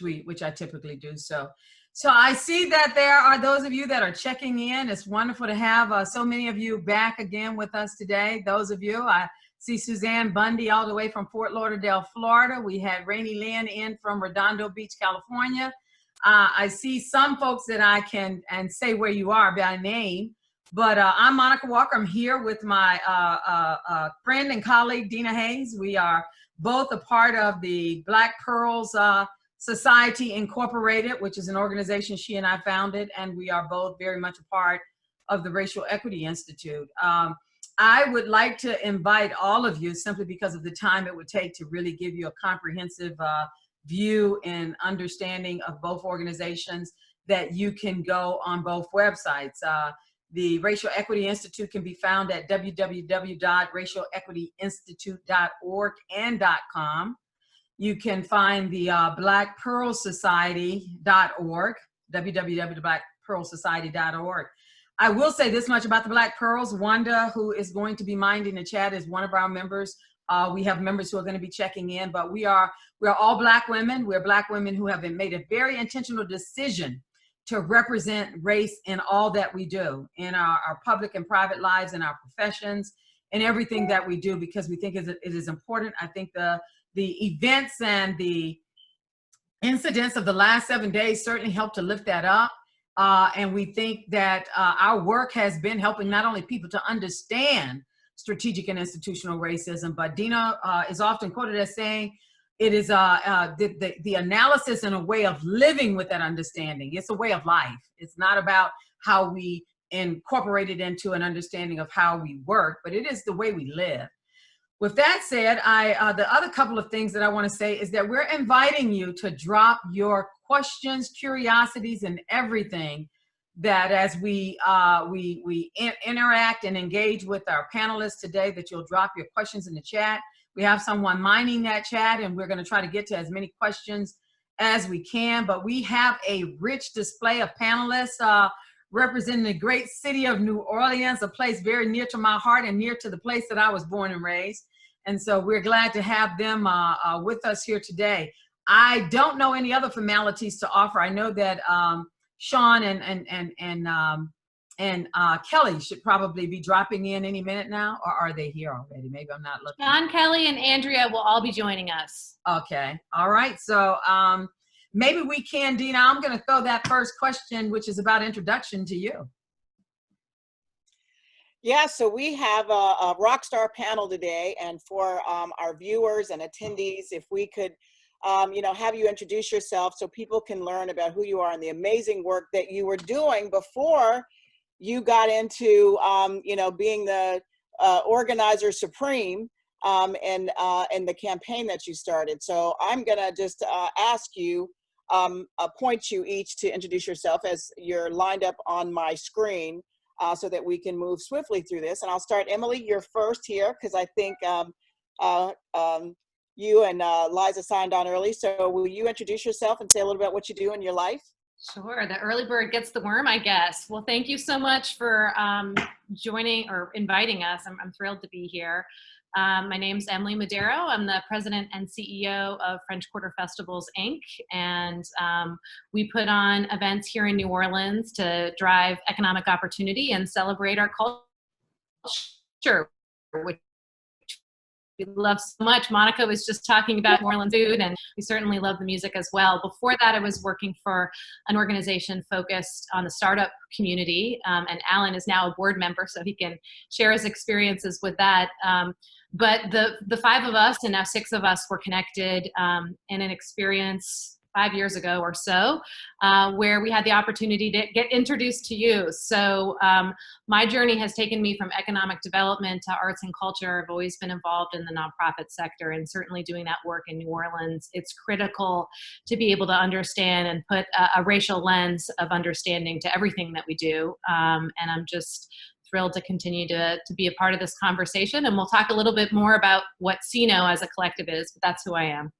which I typically do. So I see that there are those of you that are checking in. It's wonderful to have so many of you back again with us today. Those of you, I see Suzanne Bundy all the way from Fort Lauderdale, Florida. We had Rainey Lynn in from Redondo Beach, California. I see some folks that I can say where you are by name, but I'm Monica Walker. I'm here with my friend and colleague, Dina Hayes. We are both a part of the Black Pearls Society Incorporated, which is an organization she and I founded, and we are both very much a part of the Racial Equity Institute. I would like to invite all of you, simply because of the time it would take to really give you a comprehensive view and understanding of both organizations, that you can go on both websites. The Racial Equity Institute can be found at www.racialequityinstitute.org and .com. You can find the blackpearlsociety.org, www.blackpearlsociety.org. I will say this much about the Black Pearls. Wanda, who is going to be minding the chat, is one of our members. We have members who are going to be checking in, but we are all Black women. We're Black women who have made a very intentional decision to represent race in all that we do, in our public and private lives, in our professions, in everything that we do, because we think it is important. I think the events and the incidents of the last 7 days certainly helped to lift that up. And we think that our work has been helping not only people to understand strategic and institutional racism, but Dina is often quoted as saying, it is the analysis and a way of living with that understanding. It's a way of life. It's not about how we incorporate it into an understanding of how we work, but it is the way we live. With that said, the other couple of things that I want to say is that we're inviting you to drop your questions, curiosities, and everything, that as we interact and engage with our panelists today, that you'll drop your questions in the chat. We have someone mining that chat, and we're going to try to get to as many questions as we can. But we have a rich display of panelists representing the great city of New Orleans, a place very near to my heart and near to the place that I was born and raised. And so we're glad to have them with us here today. I don't know any other formalities to offer. I know that Sean and Kelly should probably be dropping in any minute now, or are they here already? Maybe I'm not looking. Sean, Kelly, and Andrea will all be joining us. Okay, all right. So maybe we can, Dina, I'm gonna throw that first question, which is about introduction, to you. Yeah, so we have a rock star panel today, and for our viewers and attendees, if we could have you introduce yourself so people can learn about who you are and the amazing work that you were doing before you got into, being the organizer supreme and the campaign that you started. So I'm gonna just ask you, point you each to introduce yourself as you're lined up on my screen, so that we can move swiftly through this. And I'll start, Emily, you're first here, because I think you and Liza signed on early. So will you introduce yourself and say a little bit what you do in your life? Sure, the early bird gets the worm, I guess. Well, thank you so much for joining or inviting us. I'm thrilled to be here. My name's Emily Madero. I'm the president and CEO of French Quarter Festivals, Inc. And we put on events here in New Orleans to drive economic opportunity and celebrate our culture, which we love so much. Monica was just talking about New Orleans food, and we certainly love the music as well. Before that, I was working for an organization focused on the startup community, and Alan is now a board member, so he can share his experiences with that. But the five of us, and now six of us, were connected in an experience 5 years ago or so, where we had the opportunity to get introduced to you. So my journey has taken me from economic development to arts and culture. I've always been involved in the nonprofit sector, and certainly doing that work in New Orleans. It's critical to be able to understand and put a racial lens of understanding to everything that we do. And I'm just thrilled to continue to be a part of this conversation. And we'll talk a little bit more about what CENO as a collective is, but that's who I am.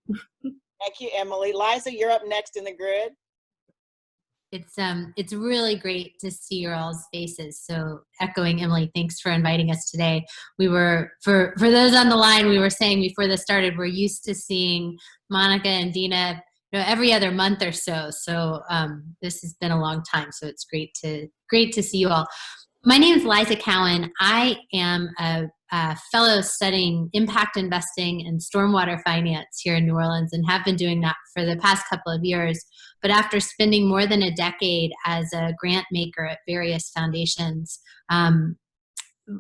Thank you, Emily. Liza, you're up next in the grid. It's really great to see your all's faces. So echoing Emily, thanks for inviting us today. We were, for those on the line, we were saying before this started, we're used to seeing Monica and Dina every other month or so. So this has been a long time. So it's great to see you all. My name is Liza Cowan. I am a fellow studying impact investing and stormwater finance here in New Orleans, and have been doing that for the past couple of years. But after spending more than a decade as a grant maker at various foundations,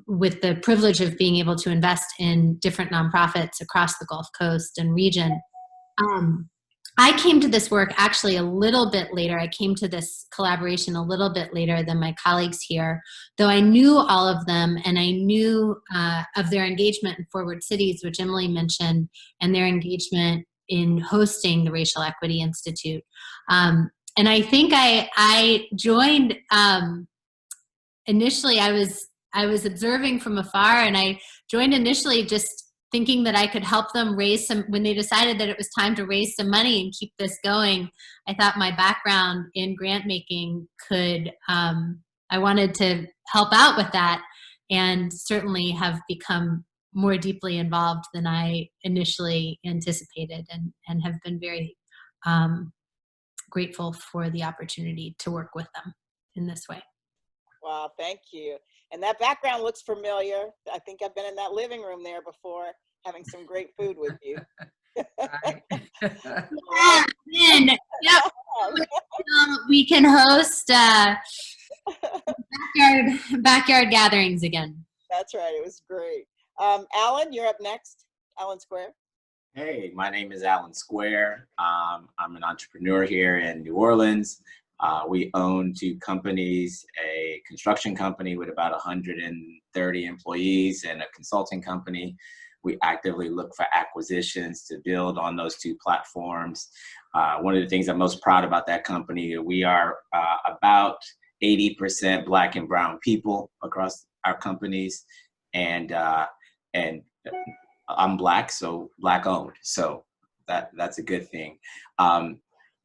with the privilege of being able to invest in different nonprofits across the Gulf Coast and region, I came to this work actually a little bit later. I came to this collaboration a little bit later than my colleagues here, though I knew all of them, and I knew of their engagement in Forward Cities, which Emily mentioned, and their engagement in hosting the Racial Equity Institute. And I think I joined, initially I was observing from afar, and I joined initially just thinking that I could help them raise some, when they decided that it was time to raise some money and keep this going. I thought my background in grant making could, I wanted to help out with that, and certainly have become more deeply involved than I initially anticipated, and have been very grateful for the opportunity to work with them in this way. Wow, thank you. And that background looks familiar. I think I've been in that living room there before, having some great food with you. Right. And yep, we can host backyard gatherings again. That's right. It was great. Alan, you're up next. Alan Square. Hey, my name is Alan Square. I'm an entrepreneur here in New Orleans. We own 2 companies, a construction company with about 130 employees and a consulting company. We actively look for acquisitions to build on those 2 platforms. One of the things I'm most proud about that company, we are about 80% Black and brown people across our companies. And I'm Black, so Black owned. So that's a good thing.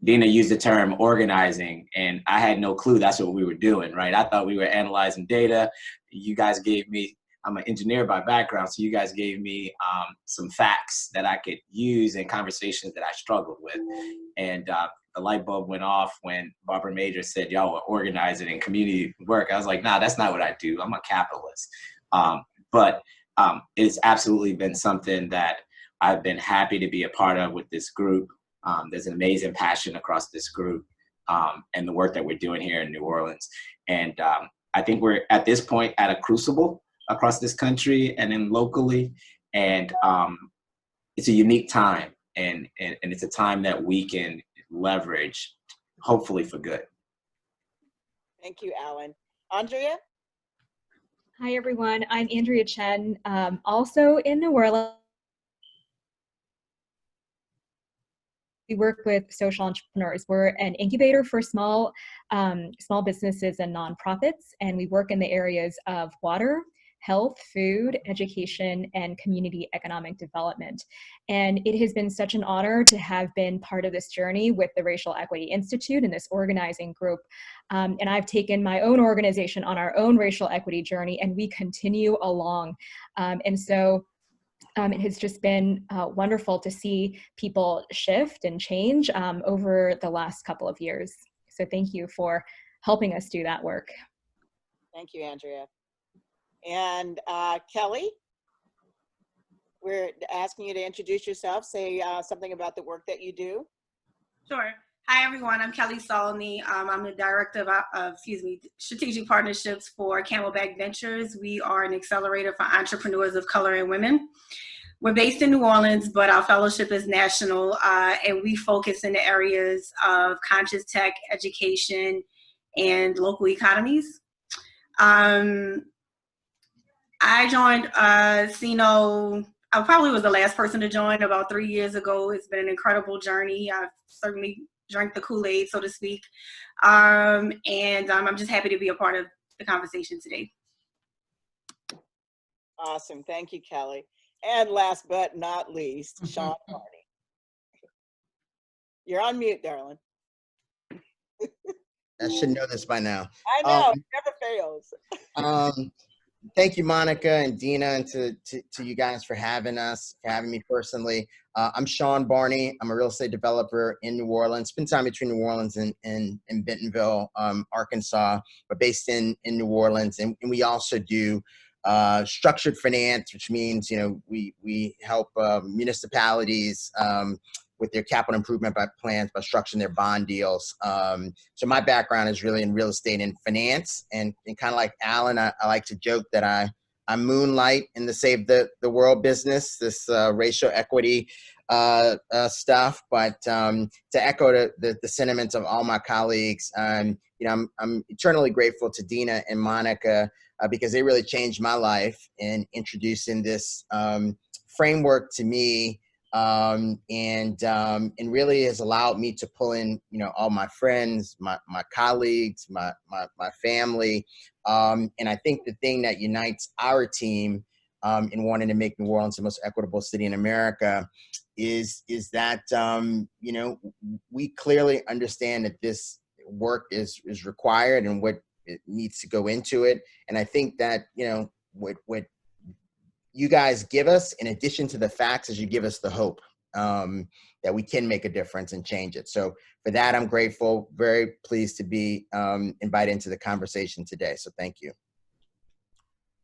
Dina used the term organizing, and I had no clue that's what we were doing, right? I thought we were analyzing data. You guys gave me, I'm an engineer by background, so you guys gave me some facts that I could use in conversations that I struggled with. And the light bulb went off when Barbara Major said, y'all were organizing in community work. I was like, nah, that's not what I do. I'm a capitalist. But it's absolutely been something that I've been happy to be a part of with this group. There's an amazing passion across this group and the work that we're doing here in New Orleans. And I think we're at this point at a crucible across this country and then locally. And it's a unique time, and it's a time that we can leverage, hopefully for good. Thank you, Alan. Andrea? Hi, everyone. I'm Andrea Chen, also in New Orleans. We work with social entrepreneurs. We're an incubator for small businesses and nonprofits, and we work in the areas of water, health, food, education, and community economic development. And it has been such an honor to have been part of this journey with the Racial Equity Institute and this organizing group. And I've taken my own organization on our own racial equity journey, and we continue along. It has just been wonderful to see people shift and change over the last couple of years. So thank you for helping us do that work. Thank you, Andrea. And Kelly, we're asking you to introduce yourself, say something about the work that you do. Sure. Hi, everyone. I'm Kelly Solney. I'm the director of strategic partnerships for Camelback Ventures. We are an accelerator for entrepreneurs of color and women. We're based in New Orleans, but our fellowship is national, and we focus in the areas of conscious tech, education, and local economies. I joined CENO. I probably was the last person to join about 3 years ago. It's been an incredible journey. I've certainly drank the Kool-Aid, so to speak. I'm just happy to be a part of the conversation today. Awesome. Thank you, Kelly. And last but not least, Sean Hardy. You're on mute, darling. I should know this by now. I know, it never fails. Thank you, Monica and Dina, and to you guys for having me personally. I'm Sean Barney. I'm a real estate developer in New Orleans. Spend time between New Orleans and Bentonville, Arkansas, but based in New Orleans. And we also do structured finance, which means, we help municipalities with their capital improvement plans by structuring their bond deals. So my background is really in real estate and finance, and kind of like Alan, I like to joke that I moonlight in the Save the World business, this racial equity stuff. But to echo the sentiments of all my colleagues, I'm eternally grateful to Dina and Monica because they really changed my life in introducing this framework to me. And really has allowed me to pull in, all my friends, my colleagues, my family. And I think the thing that unites our team in wanting to make New Orleans the most equitable city in America is that, we clearly understand that this work is required and what it needs to go into it. And I think that, what you guys give us, in addition to the facts, is you give us the hope that we can make a difference and change it. So for that, I'm grateful, very pleased to be invited into the conversation today. So thank you.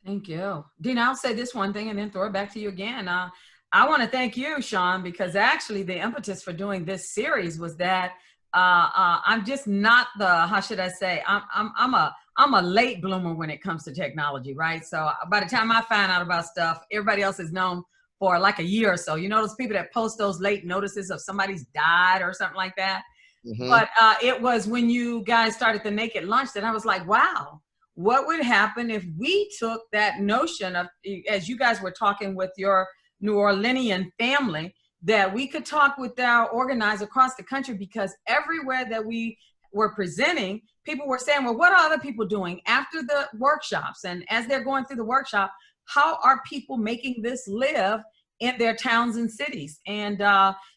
Thank you. Dina, I'll say this one thing and then throw it back to you again. I want to thank you, Sean, because actually the impetus for doing this series was that I'm just not how should I say, I'm a late bloomer when it comes to technology, right? So by the time I find out about stuff, everybody else is known for like a year or so. Those people that post those late notices of somebody's died or something like that. Mm-hmm. But it was when you guys started the Naked Lunch that I was like, wow, what would happen if we took that notion of, as you guys were talking with your New Orleanian family, that we could talk with our organizers across the country, because everywhere that we were presenting, people were saying, well, what are other people doing after the workshops? And as they're going through the workshop, how are people making this live in their towns and cities? And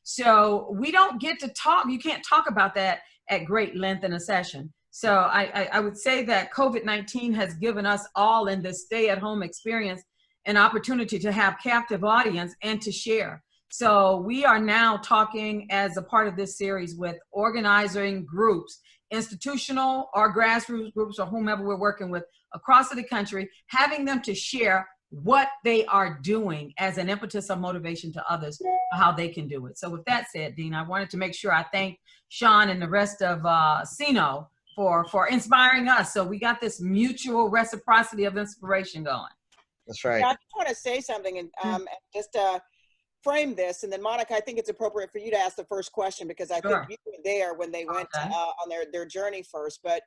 so we don't get to talk, you can't talk about that at great length in a session. So I would say that COVID-19 has given us all in this stay-at-home experience an opportunity to have captive audience and to share. So we are now talking as a part of this series with organizing groups, institutional or grassroots groups or whomever we're working with across the country, having them to share what they are doing as an impetus of motivation to others, how they can do it. So with that said, Dean, I wanted to make sure I thank Sean and the rest of CENO for inspiring us. So we got this mutual reciprocity of inspiration going. That's right. Yeah, I just want to say something and just frame this, and then Monica, I think it's appropriate for you to ask the first question, because I think you were there when they went on their journey first. But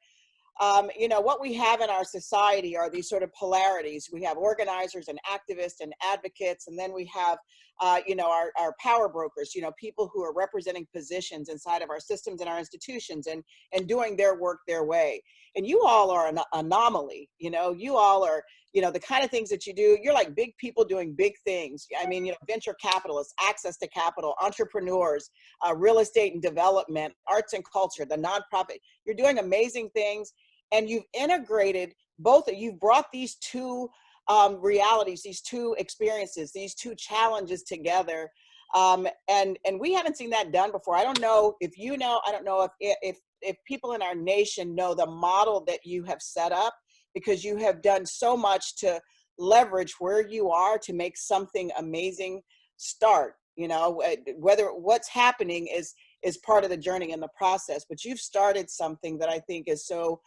what we have in our society are these sort of polarities. We have organizers and activists and advocates, and then we have our power brokers, people who are representing positions inside of our systems and our institutions and doing their work their way. And you all are an anomaly. You all are, the kind of things that you do. You're like big people doing big things. I mean, venture capitalists, access to capital, entrepreneurs, real estate and development, arts and culture, the nonprofit. You're doing amazing things. And you've integrated you've brought these two realities, these two experiences, these two challenges together. And we haven't seen that done before. I don't know if I don't know if people in our nation know the model that you have set up, because you have done so much to leverage where you are to make something amazing start. Whether what's happening is part of the journey and the process, but you've started something that I think is so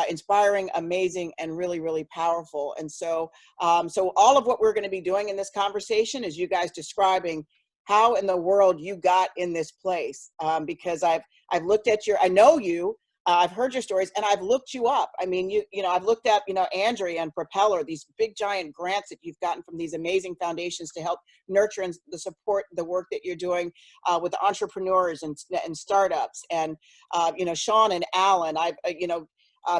inspiring, amazing, and really, really powerful. And so all of what we're going to be doing in this conversation is you guys describing how in the world you got in this place. Because I've looked at I know you, I've heard your stories, and I've looked you up. I mean, I've looked at, Andrea and Propeller, these big giant grants that you've gotten from these amazing foundations to help nurture and support the work that you're doing with entrepreneurs and startups. And, Sean and Alan,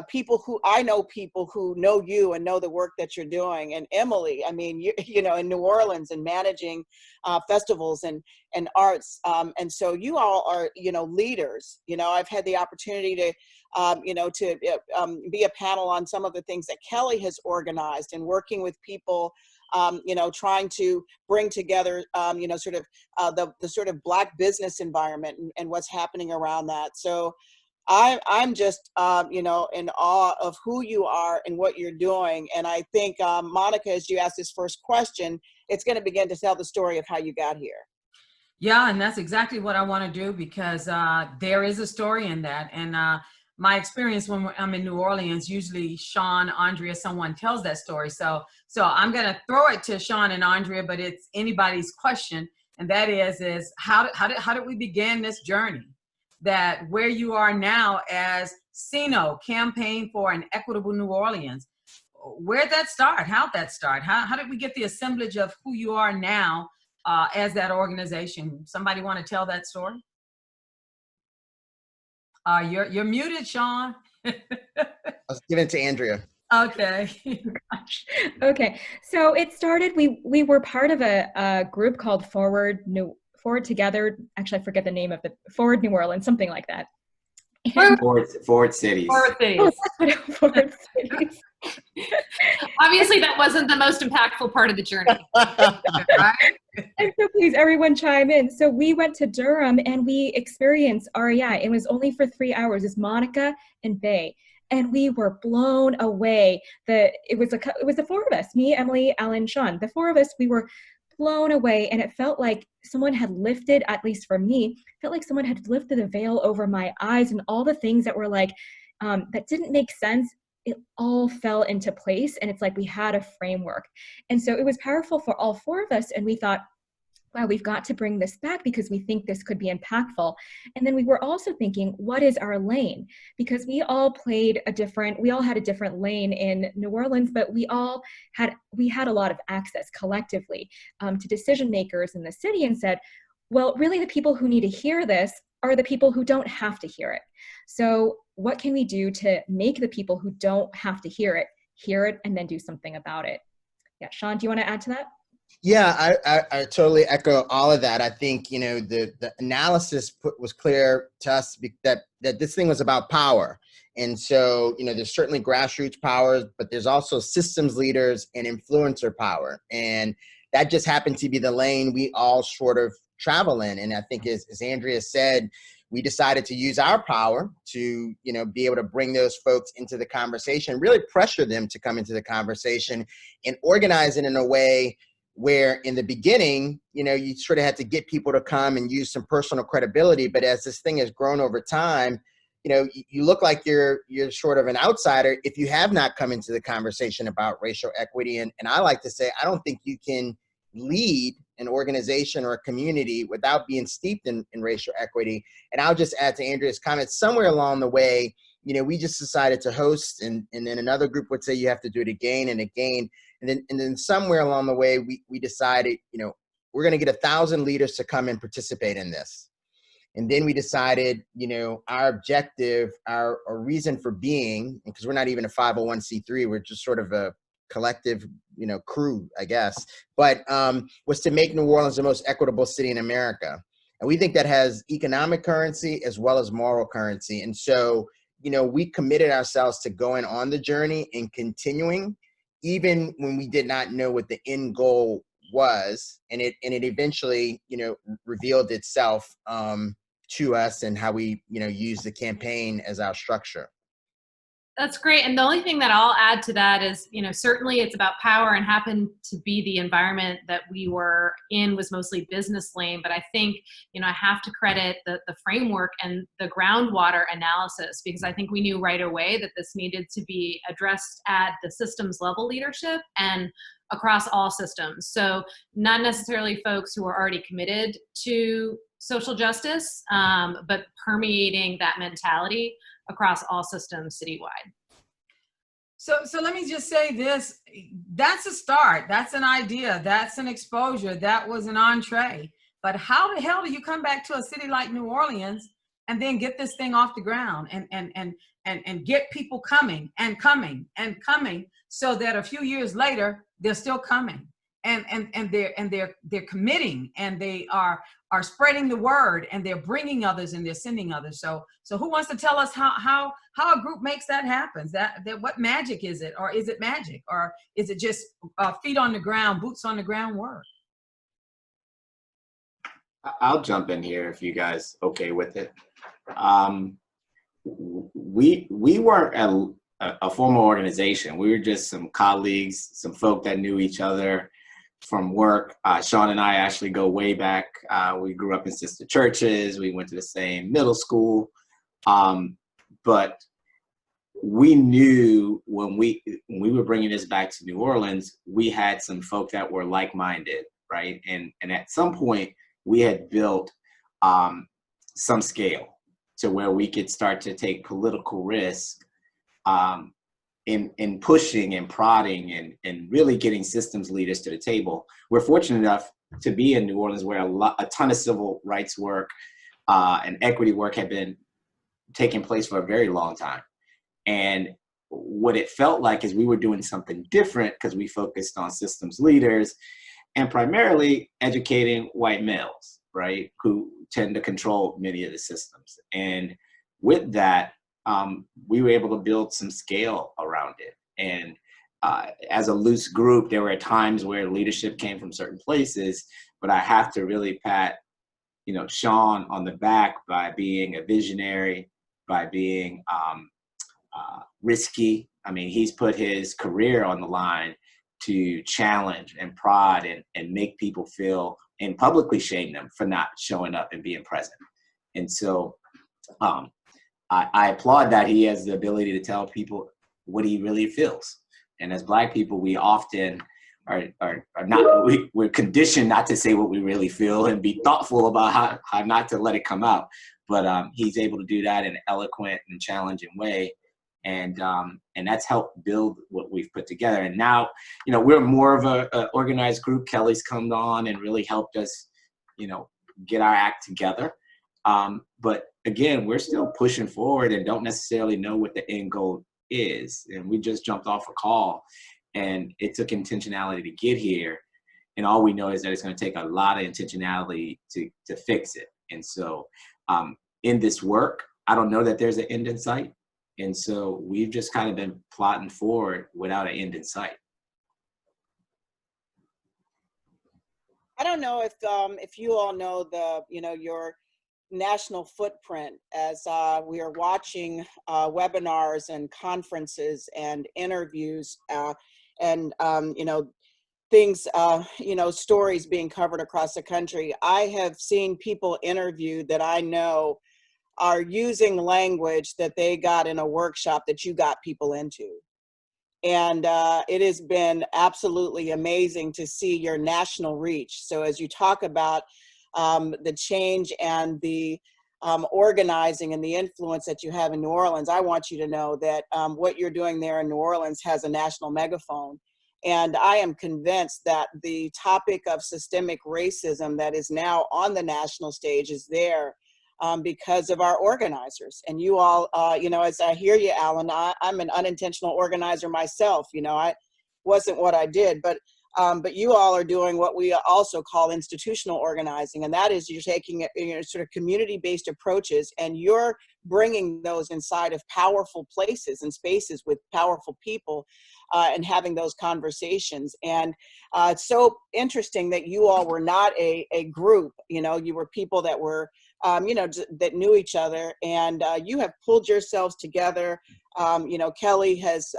people who, I know people who know you and know the work that you're doing. And Emily, I mean, you know, in New Orleans and managing festivals and arts. And so you all are, you know, leaders. You know, I've had the opportunity to, you know, to be a panel on some of the things that Kelly has organized and working with people, you know, trying to bring together, you know, sort of the sort of Black business environment and what's happening around that. So I'm just, you know, in awe of who you are and what you're doing. And I think, Monica, as you asked this first question, it's going to begin to tell the story of how you got here. Yeah, and that's exactly what I want to do, because there is a story in that. And my experience when I'm in New Orleans, usually Sean, Andrea, someone tells that story. So I'm going to throw it to Sean and Andrea, but it's anybody's question. And that is how did we begin this journey? That where you are now as CENO, Campaign for an Equitable New Orleans, where'd that start? How'd that start? How did we get the assemblage of who you are now as that organization? Somebody want to tell that story? You're muted, Sean. Let's give it to Andrea. Okay. Gosh. Okay. So it started, we were part of a group called Forward Together. Actually, I forget the name of the Forward New Orleans, something like that. Forward Cities. Forward Cities. Oh, that's what it, Forward Cities. Obviously, that wasn't the most impactful part of the journey. Right? And so please, everyone chime in. So we went to Durham and we experienced REI. It was only for 3 hours. It's Monica and Bay. And we were blown away. It was the four of us, me, Emily, Alan, Sean. The four of us, we were blown away. And it felt like someone had lifted, at least for me, felt like someone had lifted the veil over my eyes, and all the things that were like, that didn't make sense, it all fell into place. And it's like we had a framework. And so it was powerful for all four of us. And we thought, wow, we've got to bring this back because we think this could be impactful. And then we were also thinking, what is our lane? Because we all had a different lane in New Orleans, but we had a lot of access collectively to decision makers in the city, and said, well, really the people who need to hear this are the people who don't have to hear it. So what can we do to make the people who don't have to hear it and then do something about it? Yeah, Sean, do you want to add to that? Yeah, I totally echo all of that. I think, you know, the analysis was clear to us that this thing was about power. And so, you know, there's certainly grassroots power, but there's also systems leaders and influencer power. And that just happened to be the lane we all sort of travel in. And I think as Andrea said, we decided to use our power to, you know, be able to bring those folks into the conversation, really pressure them to come into the conversation and organize it in a way where in the beginning, you know, you sort of had to get people to come and use some personal credibility. But as this thing has grown over time, you know, you look like you're sort of an outsider if you have not come into the conversation about racial equity. And I like to say, I don't think you can lead an organization or a community without being steeped in racial equity. And I'll just add to Andrea's comments, somewhere along the way, you know, we just decided to host, and then another group would say you have to do it again and again. And then somewhere along the way, we decided, you know, we're going to get 1,000 leaders to come and participate in this. And then we decided, you know, our objective, our reason for being, because we're not even a 501c3, we're just sort of a collective, you know, crew, I guess, but was to make New Orleans the most equitable city in America. And we think that has economic currency as well as moral currency. And so, you know, we committed ourselves to going on the journey and continuing, even when we did not know what the end goal was. And it eventually, you know, revealed itself to us and how we, you know, use the campaign as our structure. That's great. And the only thing that I'll add to that is, you know, certainly it's about power, and happened to be the environment that we were in was mostly business lane. But I think, you know, I have to credit the framework and the groundwater analysis, because I think we knew right away that this needed to be addressed at the systems level leadership and across all systems. So not necessarily folks who are already committed to social justice, but permeating that mentality across all systems citywide. So let me just say this, that's a start, that's an idea, that's an exposure, that was an entree. But how the hell do you come back to a city like New Orleans and then get this thing off the ground and get people coming and coming and coming, so that a few years later they're still coming, and they're committing, and they are spreading the word, and they're bringing others, and they're sending others. So who wants to tell us how a group makes that happen? That what magic is it? Or is it magic? Or is it just feet on the ground, boots on the ground work? I'll jump in here if you guys okay with it. We weren't a formal organization. We were just some colleagues, some folk that knew each other from work. Sean and I actually go way back. We grew up in sister churches. We went to the same middle school. But we knew when we were bringing this back to New Orleans, we had some folk that were like-minded, right? And at some point, we had built some scale to where we could start to take political risk in pushing and prodding and really getting systems leaders to the table. We're fortunate enough to be in New Orleans, where a ton of civil rights work and equity work had been taking place for a very long time. And what it felt like is we were doing something different because we focused on systems leaders and primarily educating white males, right, who tend to control many of the systems. And with that, we were able to build some scale around it. And as a loose group, there were times where leadership came from certain places, but I have to really pat, Sean on the back by being a visionary, by being risky. I mean, he's put his career on the line to challenge and prod and make people feel and publicly shame them for not showing up and being present. And so I applaud that he has the ability to tell people what he really feels. And as Black people, we often are not, we're conditioned not to say what we really feel and be thoughtful about how not to let it come out. But he's able to do that in an eloquent and challenging way. And that's helped build what we've put together. And now, we're more of a organized group. Kelly's come on and really helped us, get our act together. But again, we're still pushing forward and don't necessarily know what the end goal is. And we just jumped off a call, and it took intentionality to get here. And all we know is that it's going to take a lot of intentionality to fix it. And so in this work, I don't know that there's an end in sight. And so we've just kind of been plotting forward without an end in sight. I don't know if you all know your national footprint as we are watching webinars and conferences and interviews and things, stories being covered across the country. I have seen people interviewed that I know are using language that they got in a workshop that you got people into. And it has been absolutely amazing to see your national reach. So as you talk about the change and the organizing and the influence that you have in New Orleans, I want you to know that what you're doing there in New Orleans has a national megaphone. And I am convinced that the topic of systemic racism that is now on the national stage is there because of our organizers. And you all, as I hear you, Alan, I'm an unintentional organizer myself. I wasn't what I did, but you all are doing what we also call institutional organizing. And that is you're taking sort of community-based approaches, and you're bringing those inside of powerful places and spaces with powerful people and having those conversations. And it's so interesting that you all were not a group, you were people that were that knew each other, and you have pulled yourselves together. Kelly has,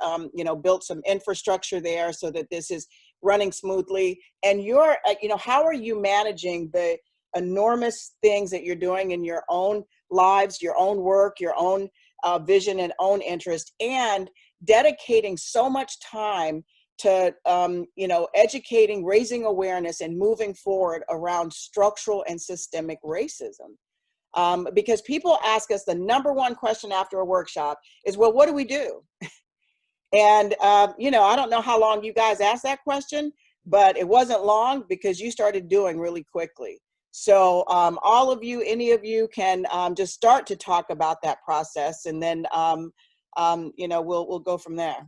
built some infrastructure there so that this is running smoothly. And you're, how are you managing the enormous things that you're doing in your own lives, your own work, your own vision and own interest, and dedicating so much time to, educating, raising awareness, and moving forward around structural and systemic racism? Because people ask us the number one question after a workshop is, well, what do we do? And, I don't know how long you guys asked that question, but it wasn't long because you started doing really quickly. So all of you, any of you can just start to talk about that process, and then you know, we'll go from there.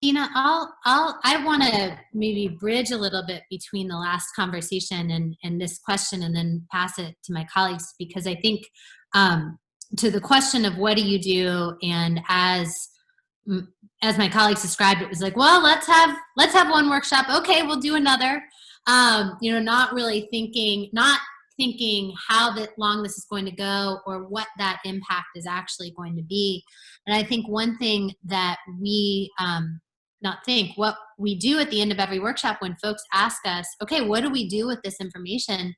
Dina, I want to maybe bridge a little bit between the last conversation and this question, and then pass it to my colleagues, because I think to the question of what do you do, and as my colleagues described, it was like, well, let's have one workshop. Okay, we'll do another. You know, not really thinking how long this is going to go, or what that impact is actually going to be. And I think one thing that we what we do at the end of every workshop, when folks ask us, okay, what do we do with this information?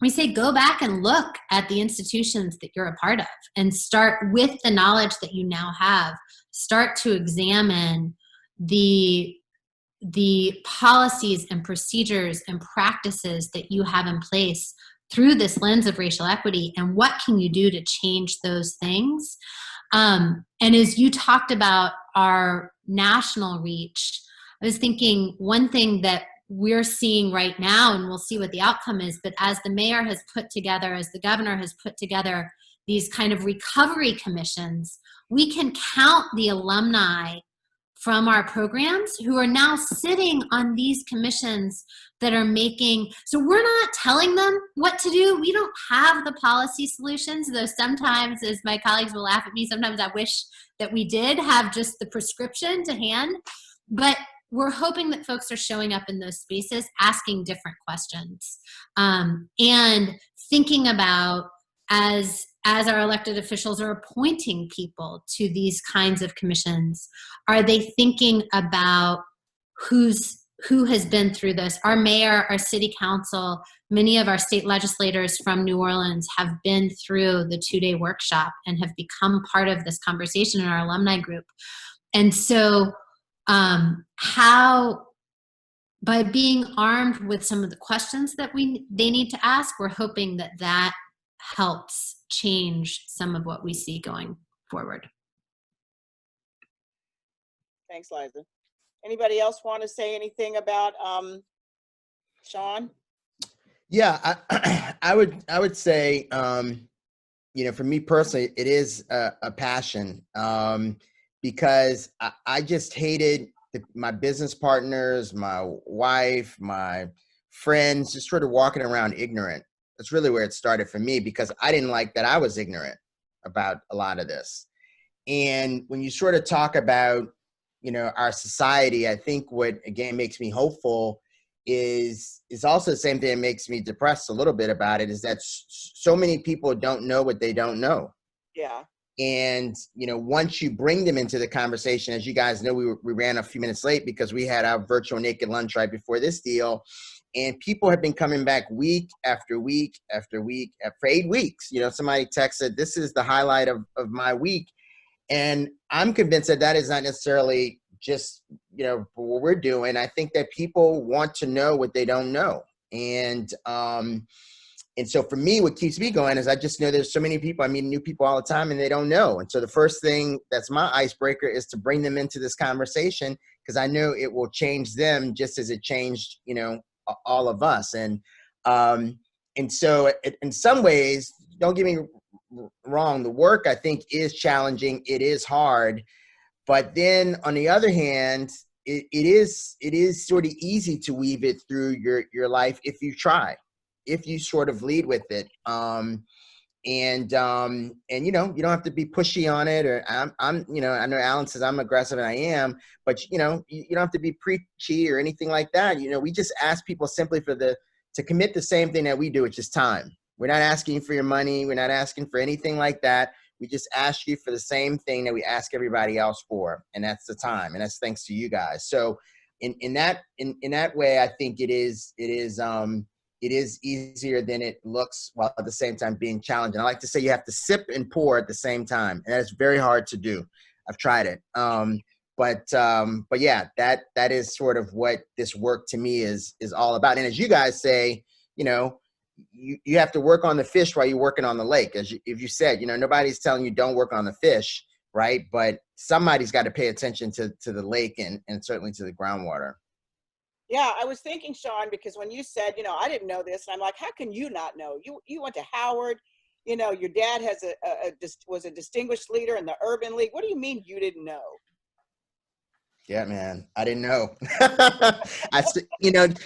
We say, go back and look at the institutions that you're a part of, and start with the knowledge that you now have. Start to examine the policies and procedures and practices that you have in place through this lens of racial equity, and what can you do to change those things. And as you talked about our national reach, I was thinking one thing that we're seeing right now, and we'll see what the outcome is, but as the mayor has put together, as the governor has put together these kind of recovery commissions, we can count the alumni from our programs who are now sitting on these commissions that are making, so we're not telling them what to do. We don't have the policy solutions, though sometimes, as my colleagues will laugh at me, sometimes I wish that we did have just the prescription to hand. But we're hoping that folks are showing up in those spaces, asking different questions, and thinking about, as our elected officials are appointing people to these kinds of commissions, are they thinking about who has been through this? Our mayor, our city council, many of our state legislators from New Orleans have been through the 2-day workshop and have become part of this conversation in our alumni group. And so how, by being armed with some of the questions that they need to ask, we're hoping that helps change some of what we see going forward. Thanks, Liza. Anybody else want to say anything about Sean? Yeah, I would say, you know, for me personally, it is a passion, because I just hated my business partners, my wife, my friends, just sort of walking around ignorant. That's really where it started for me, because I didn't like that I was ignorant about a lot of this. And when you sort of talk about, you know, our society, I think what, again, makes me hopeful is also the same thing that makes me depressed a little bit about it, is that so many people don't know what they don't know. Yeah. And, you know, once you bring them into the conversation, as you guys know, we ran a few minutes late because we had our virtual naked lunch right before this deal. And people have been coming back week after week after week for 8 weeks. You know, somebody texted, this is the highlight of my week. And I'm convinced that is not necessarily just, you know, for what we're doing. I think that people want to know what they don't know. And so for me, what keeps me going is I just know there's so many people, I meet new people all the time and they don't know. And so the first thing that's my icebreaker is to bring them into this conversation, because I know it will change them just as it changed, you know, all of us. And so in some ways, don't get me wrong, the work I think is challenging. It is hard. But then on the other hand, it is sort of easy to weave it through your life if you try, if you sort of lead with it. And you know, you don't have to be pushy on it, or I'm you know, I know Alan says I'm aggressive, and I am, but you know, you don't have to be preachy or anything like that. You know, we just ask people simply to commit the same thing that we do, which is time. We're not asking for your money. We're not asking for anything like that. We just ask you for the same thing that we ask everybody else for, and that's the time, and that's thanks to you guys. So in that way, I think it is easier than it looks, while at the same time being challenging. I like to say you have to sip and pour at the same time, and that's very hard to do. I've tried it. But yeah, that is sort of what this work to me is all about. And as you guys say, you know, you have to work on the fish while you're working on the lake. If you said, you know, nobody's telling you don't work on the fish, right? But somebody's got to pay attention to the lake and certainly to the groundwater. Yeah, I was thinking, Sean, because when you said, I didn't know this, and I'm like, how can you not know? You went to Howard, your dad has was a distinguished leader in the Urban League. What do you mean you didn't know? Yeah, man, I didn't know.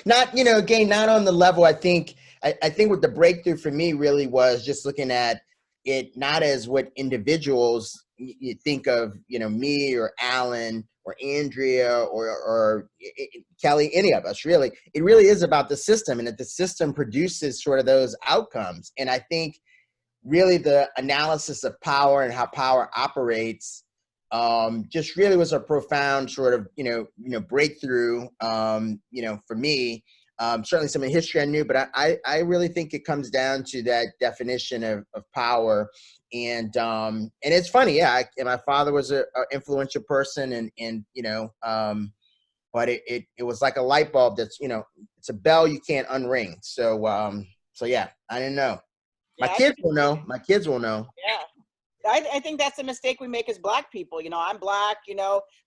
Not, again, not on the level. I think what the breakthrough for me really was just looking at it, not as what individuals you think of, me or Alan or Andrea or Kelly, any of us really. It really is about the system, and that the system produces sort of those outcomes. And I think really the analysis of power and how power operates just really was a profound sort of, breakthrough, for me. Certainly some of the history I knew, but I really think it comes down to that definition of power. And it's funny. Yeah. And my father was an influential person but it was like a light bulb that's, it's a bell you can't unring. So yeah, I didn't know. My Yeah, kids will know. My kids will know. yeah. I think that's a mistake we make as Black people. I'm Black,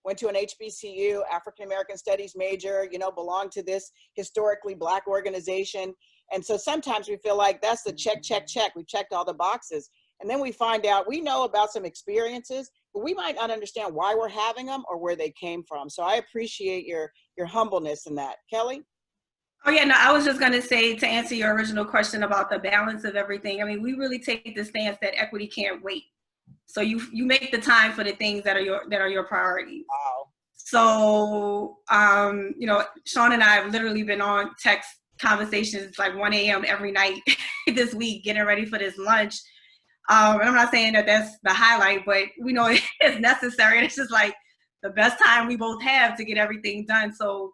went to an HBCU, African American Studies major, belonged to this historically Black organization. And so sometimes we feel like that's the check, check, check. We checked all the boxes. And then we find out we know about some experiences, but we might not understand why we're having them or where they came from. So I appreciate your humbleness in that. Kelly? Oh yeah, no, I was just gonna say, to answer your original question about the balance of everything. I mean, we really take the stance that equity can't wait. So you make the time for the things that are your priorities. Wow. So Sean and I have literally been on text conversations like 1 a.m. every night this week, getting ready for this lunch. And I'm not saying that that's the highlight, but we know it's necessary. It's just like the best time we both have to get everything done. So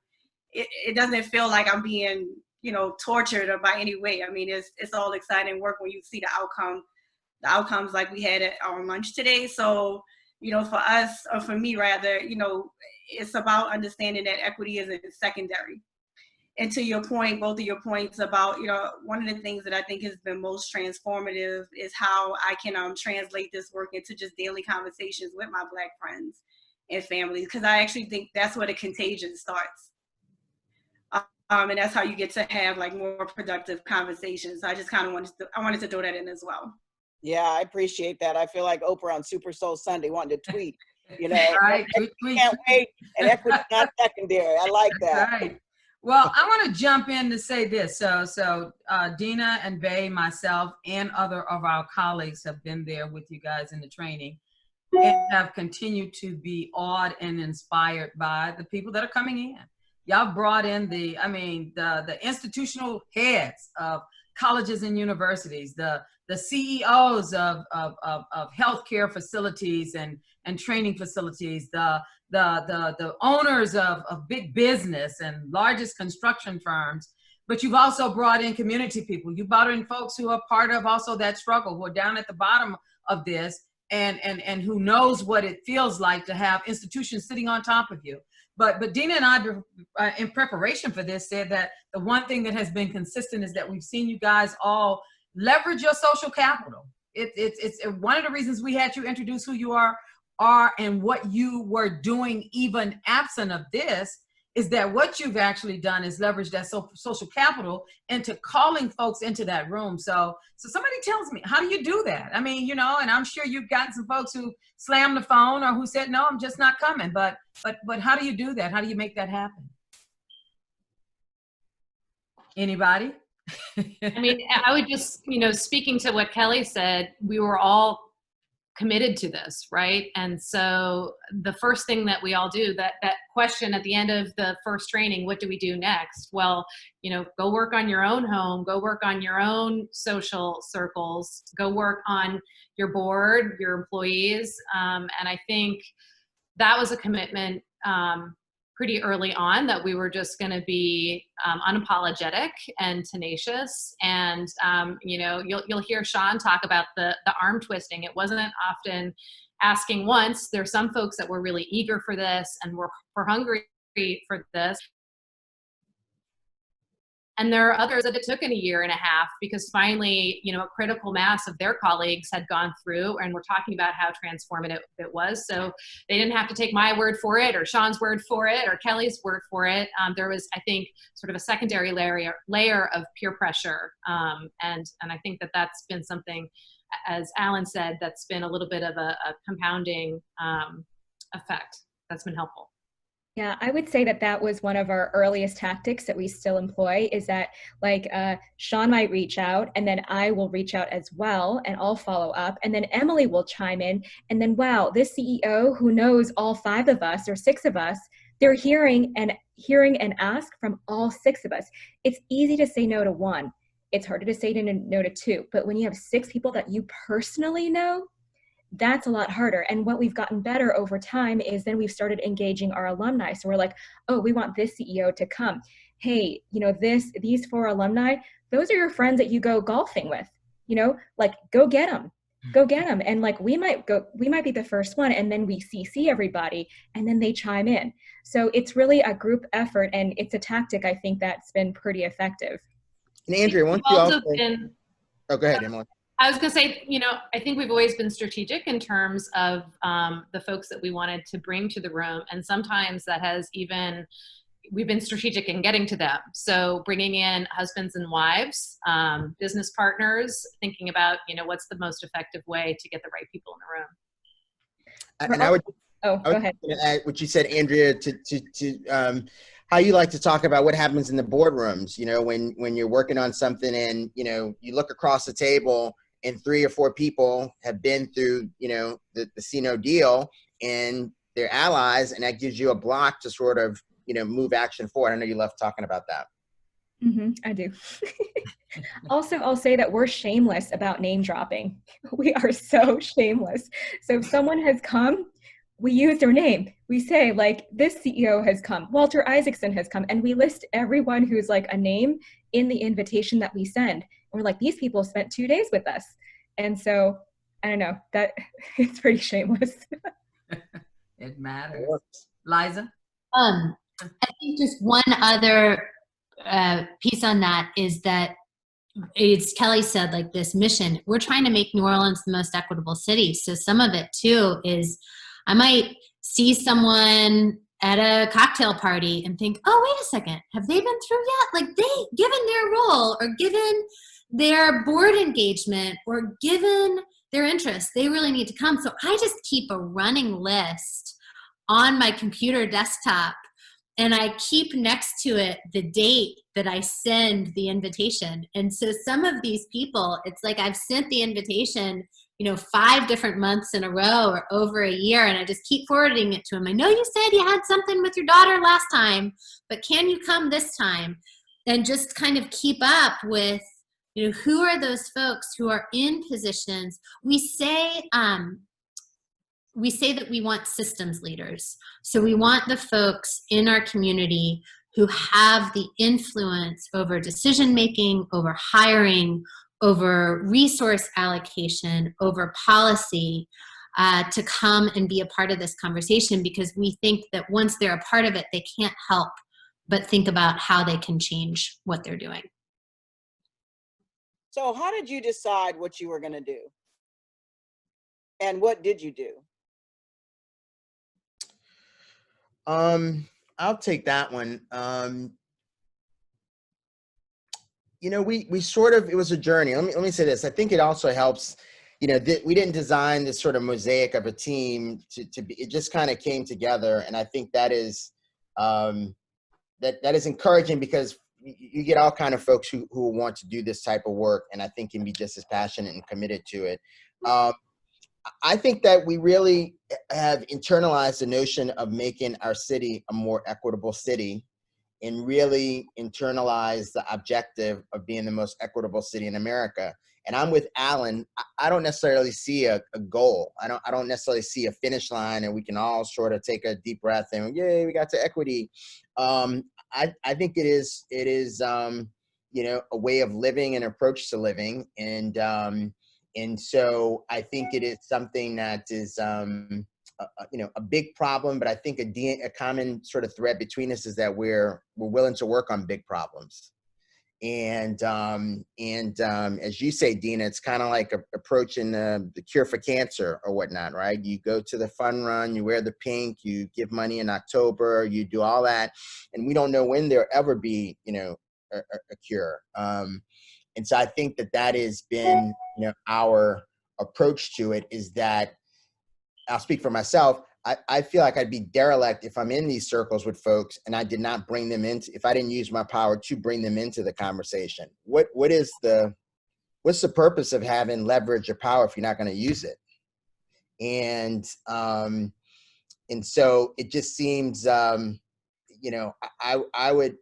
it doesn't feel like I'm being, tortured or by any way. I mean, it's all exciting work when you see the outcomes like we had at our lunch today. So, for us, or for me rather, it's about understanding that equity isn't secondary. And to your point, both of your points about, one of the things that I think has been most transformative is how I can translate this work into just daily conversations with my Black friends and families, because I actually think that's where the contagion starts. And that's how you get to have like more productive conversations. So I just kind of wanted to throw that in as well. Yeah, I appreciate that. I feel like Oprah on Super Soul Sunday wanting to tweet, Right, tweet. Can't wait, and equity not secondary. I like that. Right. Well, I want to jump in to say this. So Dina and Bay, myself, and other of our colleagues have been there with you guys in the training and have continued to be awed and inspired by the people that are coming in. Y'all brought in the institutional heads of colleges and universities, the CEOs of healthcare facilities and training facilities, the owners of big business and largest construction firms. But you've also brought in community people. You brought in folks who are part of also that struggle, who are down at the bottom of this and who knows what it feels like to have institutions sitting on top of you. But Dina and I, in preparation for this, said that the one thing that has been consistent is that we've seen you guys all leverage your social capital. It's one of the reasons we had you introduce who you are and what you were doing even absent of this is that what you've actually done is leverage that social capital into calling folks into that room. So somebody tells me, how do you do that? I mean, and I'm sure you've gotten some folks who slammed the phone or who said, no, I'm just not coming. But how do you do that? How do you make that happen? Anybody? I mean, I would just, speaking to what Kelly said, we were all committed to this, right? And so the first thing that we all do, that question at the end of the first training, what do we do next? Well, go work on your own home, go work on your own social circles, go work on your board, your employees. And I think that was a commitment pretty early on, that we were just going to be unapologetic and tenacious. And you'll hear Sean talk about the arm twisting. It wasn't often asking once. There's some folks that were really eager for this and were hungry for this. And there are others that it took in a year and a half because finally, a critical mass of their colleagues had gone through and were talking about how transformative it was. So they didn't have to take my word for it or Sean's word for it or Kelly's word for it. There was, I think, sort of a secondary layer of peer pressure. And I think that that's been something, as Alan said, that's been a little bit of a compounding effect that's been helpful. Yeah, I would say that that was one of our earliest tactics that we still employ, is that Sean might reach out and then I will reach out as well and I'll follow up, and then Emily will chime in, and then wow, this CEO who knows all 5 of us or 6 of us, they're hearing and ask from all 6 of us. It's easy to say no to 1. It's harder to say no to 2, but when you have 6 people that you personally know, that's a lot harder. And what we've gotten better over time is then we've started engaging our alumni. So we're like, oh, we want this CEO to come. Hey, these 4 alumni, those are your friends that you go golfing with, go get them. Go get them. And we might be the first one, and then we CC everybody, and then they chime in. So it's really a group effort, and it's a tactic, I think, that's been pretty effective. And Andrea, once you also oh, go ahead, Emily. I was going to say, I think we've always been strategic in terms of the folks that we wanted to bring to the room. And sometimes that has we've been strategic in getting to them. So bringing in husbands and wives, business partners, thinking about, what's the most effective way to get the right people in the room. And I would go ahead. Add what you said, Andrea, to how you like to talk about what happens in the boardrooms, when you're working on something and, you look across the table and 3 or 4 people have been through, the CENO deal and they're allies, and that gives you a block to sort of, move action forward. I know you love talking about that. I do. Also, I'll say that we're shameless about name dropping. We are so shameless. So if someone has come, we use their name. We say this CEO has come, Walter Isaacson has come, and we list everyone who's a name in the invitation that we send. And we're these people spent 2 days with us. And so, I don't know, that it's pretty shameless. It matters. Liza? I think just one other piece on that is that it's Kelly said, this mission, we're trying to make New Orleans the most equitable city. So some of it too is I might see someone at a cocktail party and think, oh, wait a second, have they been through yet? Given their role or given their board engagement or given their interest, they really need to come. So I just keep a running list on my computer desktop, and I keep next to it the date that I send the invitation. And so some of these people, it's I've sent the invitation 5 different months in a row or over a year, and I just keep forwarding it to them. I know you said you had something with your daughter last time, but can you come this time? And just kind of keep up with, who are those folks who are in positions. We say that we want systems leaders. So we want the folks in our community who have the influence over decision-making, over hiring, over resource allocation, over policy, to come and be a part of this conversation, because we think that once they're a part of it, they can't help but think about how they can change what they're doing. So how did you decide what you were going to do? And what did you do? I'll take that one. We sort of, it was a journey. Let me say this. I think it also helps, we didn't design this sort of mosaic of a team to be, it just kind of came together. And I think that is, that is encouraging, because you get all kind of folks who want to do this type of work, and I think can be just as passionate and committed to it. I think that we really have internalized the notion of making our city a more equitable city, and really internalize the objective of being the most equitable city in America. And I'm with Alan. I don't necessarily see a goal. I don't necessarily see a finish line and we can all sort of take a deep breath and yay, we got to equity. I think it is a way of living, an approach to living. And so I think it is something that is, a big problem, but I think a common sort of thread between us is that we're willing to work on big problems. As you say, Dina, it's kind of like approaching the cure for cancer or whatnot, right? You go to the fun run, you wear the pink, you give money in October, you do all that, and we don't know when there'll ever be, a cure. And so I think that has been, our approach to it, is that, I'll speak for myself, I feel like I'd be derelict if I'm in these circles with folks and I did not bring them into, if I didn't use my power to bring them into the conversation. What's the purpose of having leverage or power if you're not going to use it? And so it just seems, I would,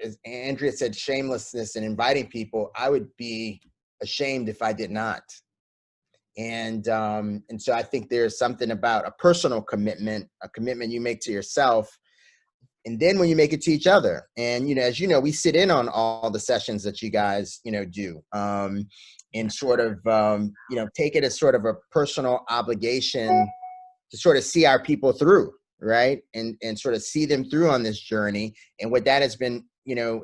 as Andrea said, shamelessness and inviting people, I would be ashamed if I did not. And so I think there's something about a personal commitment, a commitment you make to yourself. And then when you make it to each other, and, as you know, we sit in on all the sessions that you guys, do, and sort of, take it as sort of a personal obligation to sort of see our people through, right? And sort of see them through on this journey. And what that has been,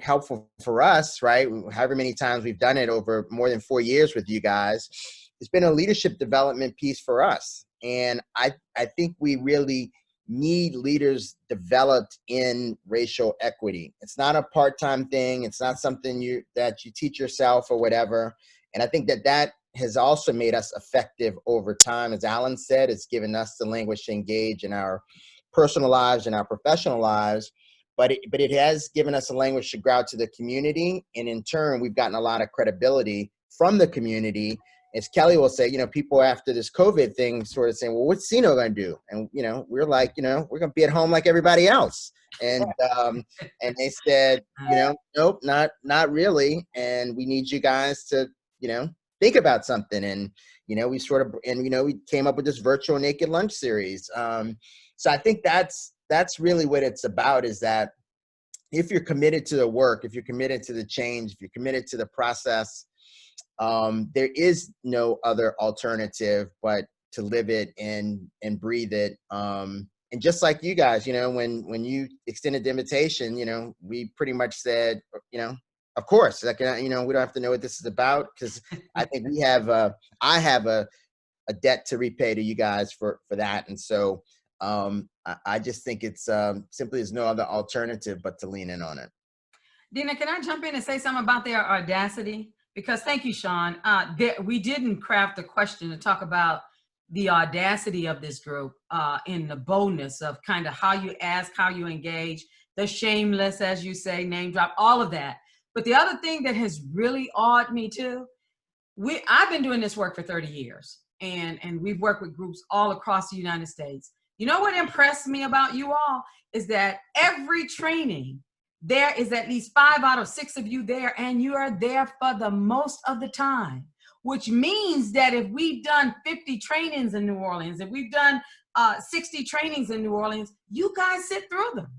helpful for us, right? However many times we've done it over more than 4 years with you guys, it's been a leadership development piece for us. And I think we really need leaders developed in racial equity. It's not a part-time thing. It's not something that you teach yourself or whatever. And I think that has also made us effective over time. As Alan said, it's given us the language to engage in our personal lives and our professional lives. But it has given us a language to go out to the community. And in turn, we've gotten a lot of credibility from the community. As Kelly will say, people after this COVID thing sort of saying, well, what's CENO going to do? And, we're like, we're going to be at home like everybody else. And they said, nope, not really. And we need you guys to, think about something. And, we sort of, and, we came up with this virtual Naked Lunch series. So I think that's really what it's about, is that if you're committed to the work, if you're committed to the change, if you're committed to the process, there is no other alternative but to live it and breathe it. And just like you guys, when you extended the invitation, we pretty much said, of course, like, we don't have to know what this is about, because I think I have a debt to repay to you guys for that. And so I just think it's simply there's no other alternative but to lean in on it. Dina, can I jump in and say something about their audacity? Because thank you, Sean. We didn't craft a question to talk about the audacity of this group and the boldness of kind of how you ask, how you engage, the shameless, as you say, name drop, all of that. But the other thing that has really awed me too, I've been doing this work for 30 years and we've worked with groups all across the United States. You know what impressed me about you all is that every training, there is at least 5 out of 6 of you there, and you are there for the most of the time, which means that if we've done 50 trainings in New Orleans, if we've done 60 trainings in New Orleans, you guys sit through them.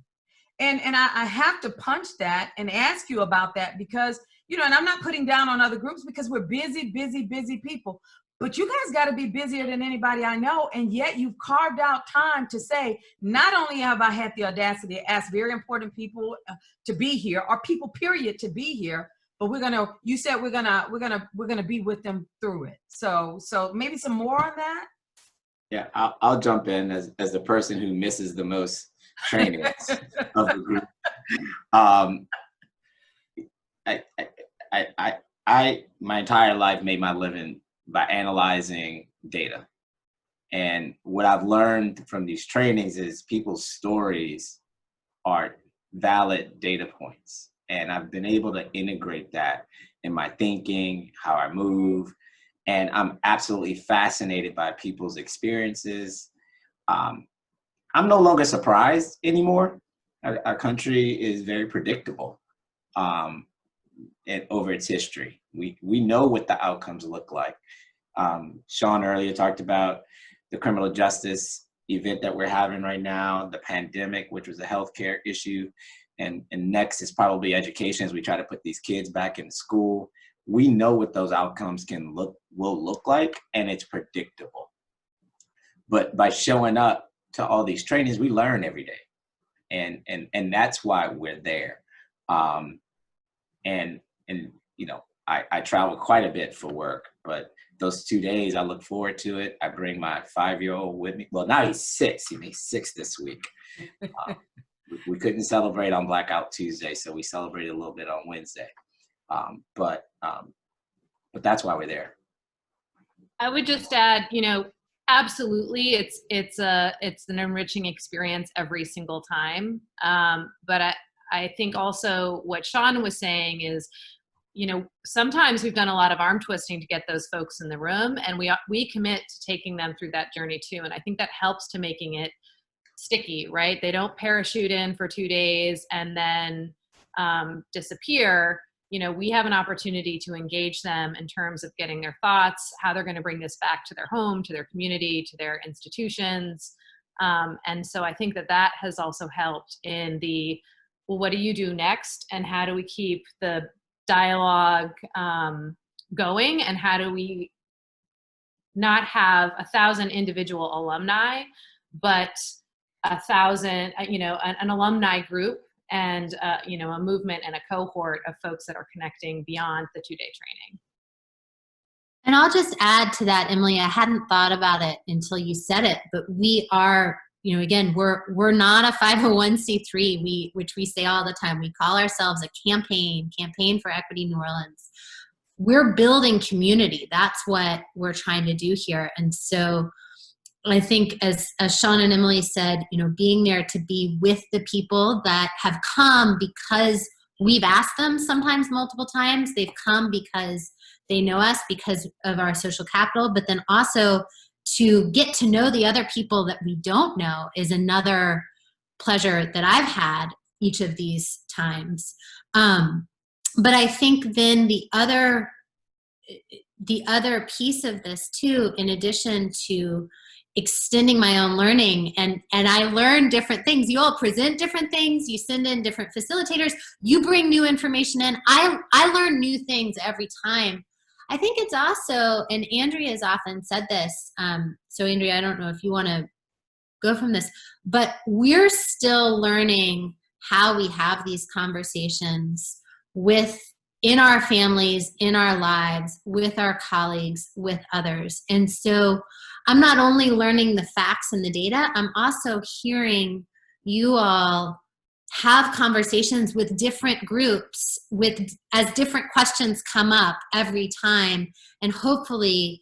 And I have to punch that and ask you about that because, and I'm not putting down on other groups because we're busy people. But you guys got to be busier than anybody I know. And yet you've carved out time to say, not only have I had the audacity to ask very important people to be here, or people period to be here, but you said we're going to be with them through it. So maybe some more on that. Yeah, I'll jump in as the person who misses the most trainings of the group. I my entire life made my living by analyzing data. And what I've learned from these trainings is people's stories are valid data points. And I've been able to integrate that in my thinking, how I move. And I'm absolutely fascinated by people's experiences. I'm no longer surprised anymore. Our country is very predictable over its history. We know what the outcomes look like. Sean earlier talked about the criminal justice event that we're having right now, the pandemic, which was a healthcare issue. And next is probably education as we try to put these kids back in school. We know what those outcomes will look like, and it's predictable. But by showing up to all these trainings, we learn every day. And that's why we're there. And and you know, I travel quite a bit for work, but those 2 days, I look forward to it. I bring my 5-year-old with me. Well, now he's 6. He makes 6 this week. We couldn't celebrate on Blackout Tuesday, so we celebrated a little bit on Wednesday. But that's why we're there. I would just add, you know, absolutely, it's an enriching experience every single time. But I think also what Sean was saying is, you know, sometimes we've done a lot of arm twisting to get those folks in the room, and we commit to taking them through that journey too. And I think that helps to making it sticky, right? They don't parachute in for 2 days and then disappear. You know, we have an opportunity to engage them in terms of getting their thoughts, how they're going to bring this back to their home, to their community, to their institutions. And so I think that has also helped in the, well, what do you do next? And how do we keep the dialogue going? And how do we not have 1,000 individual alumni, but 1,000, you know, an alumni group and, you know, a movement and a cohort of folks that are connecting beyond the 2-day training. And I'll just add to that, Emily, I hadn't thought about it until you said it, but we are, you know, again, we're not a 501c3, which we say all the time. We call ourselves a campaign for Equity New Orleans. We're building community. That's what we're trying to do here. And so I think as Sean and Emily said, you know, being there to be with the people that have come because we've asked them sometimes multiple times. They've come because they know us because of our social capital, but then also to get to know the other people that we don't know is another pleasure that I've had each of these times. But I think then the other piece of this too, in addition to extending my own learning, and I learn different things. You all present different things. You send in different facilitators. You bring new information in. I learn new things every time. I think it's also, and Andrea has often said this, so Andrea, I don't know if you want to go from this, but we're still learning how we have these conversations in our families, in our lives, with our colleagues, with others. And so I'm not only learning the facts and the data, I'm also hearing you all have conversations with different groups as different questions come up every time, and hopefully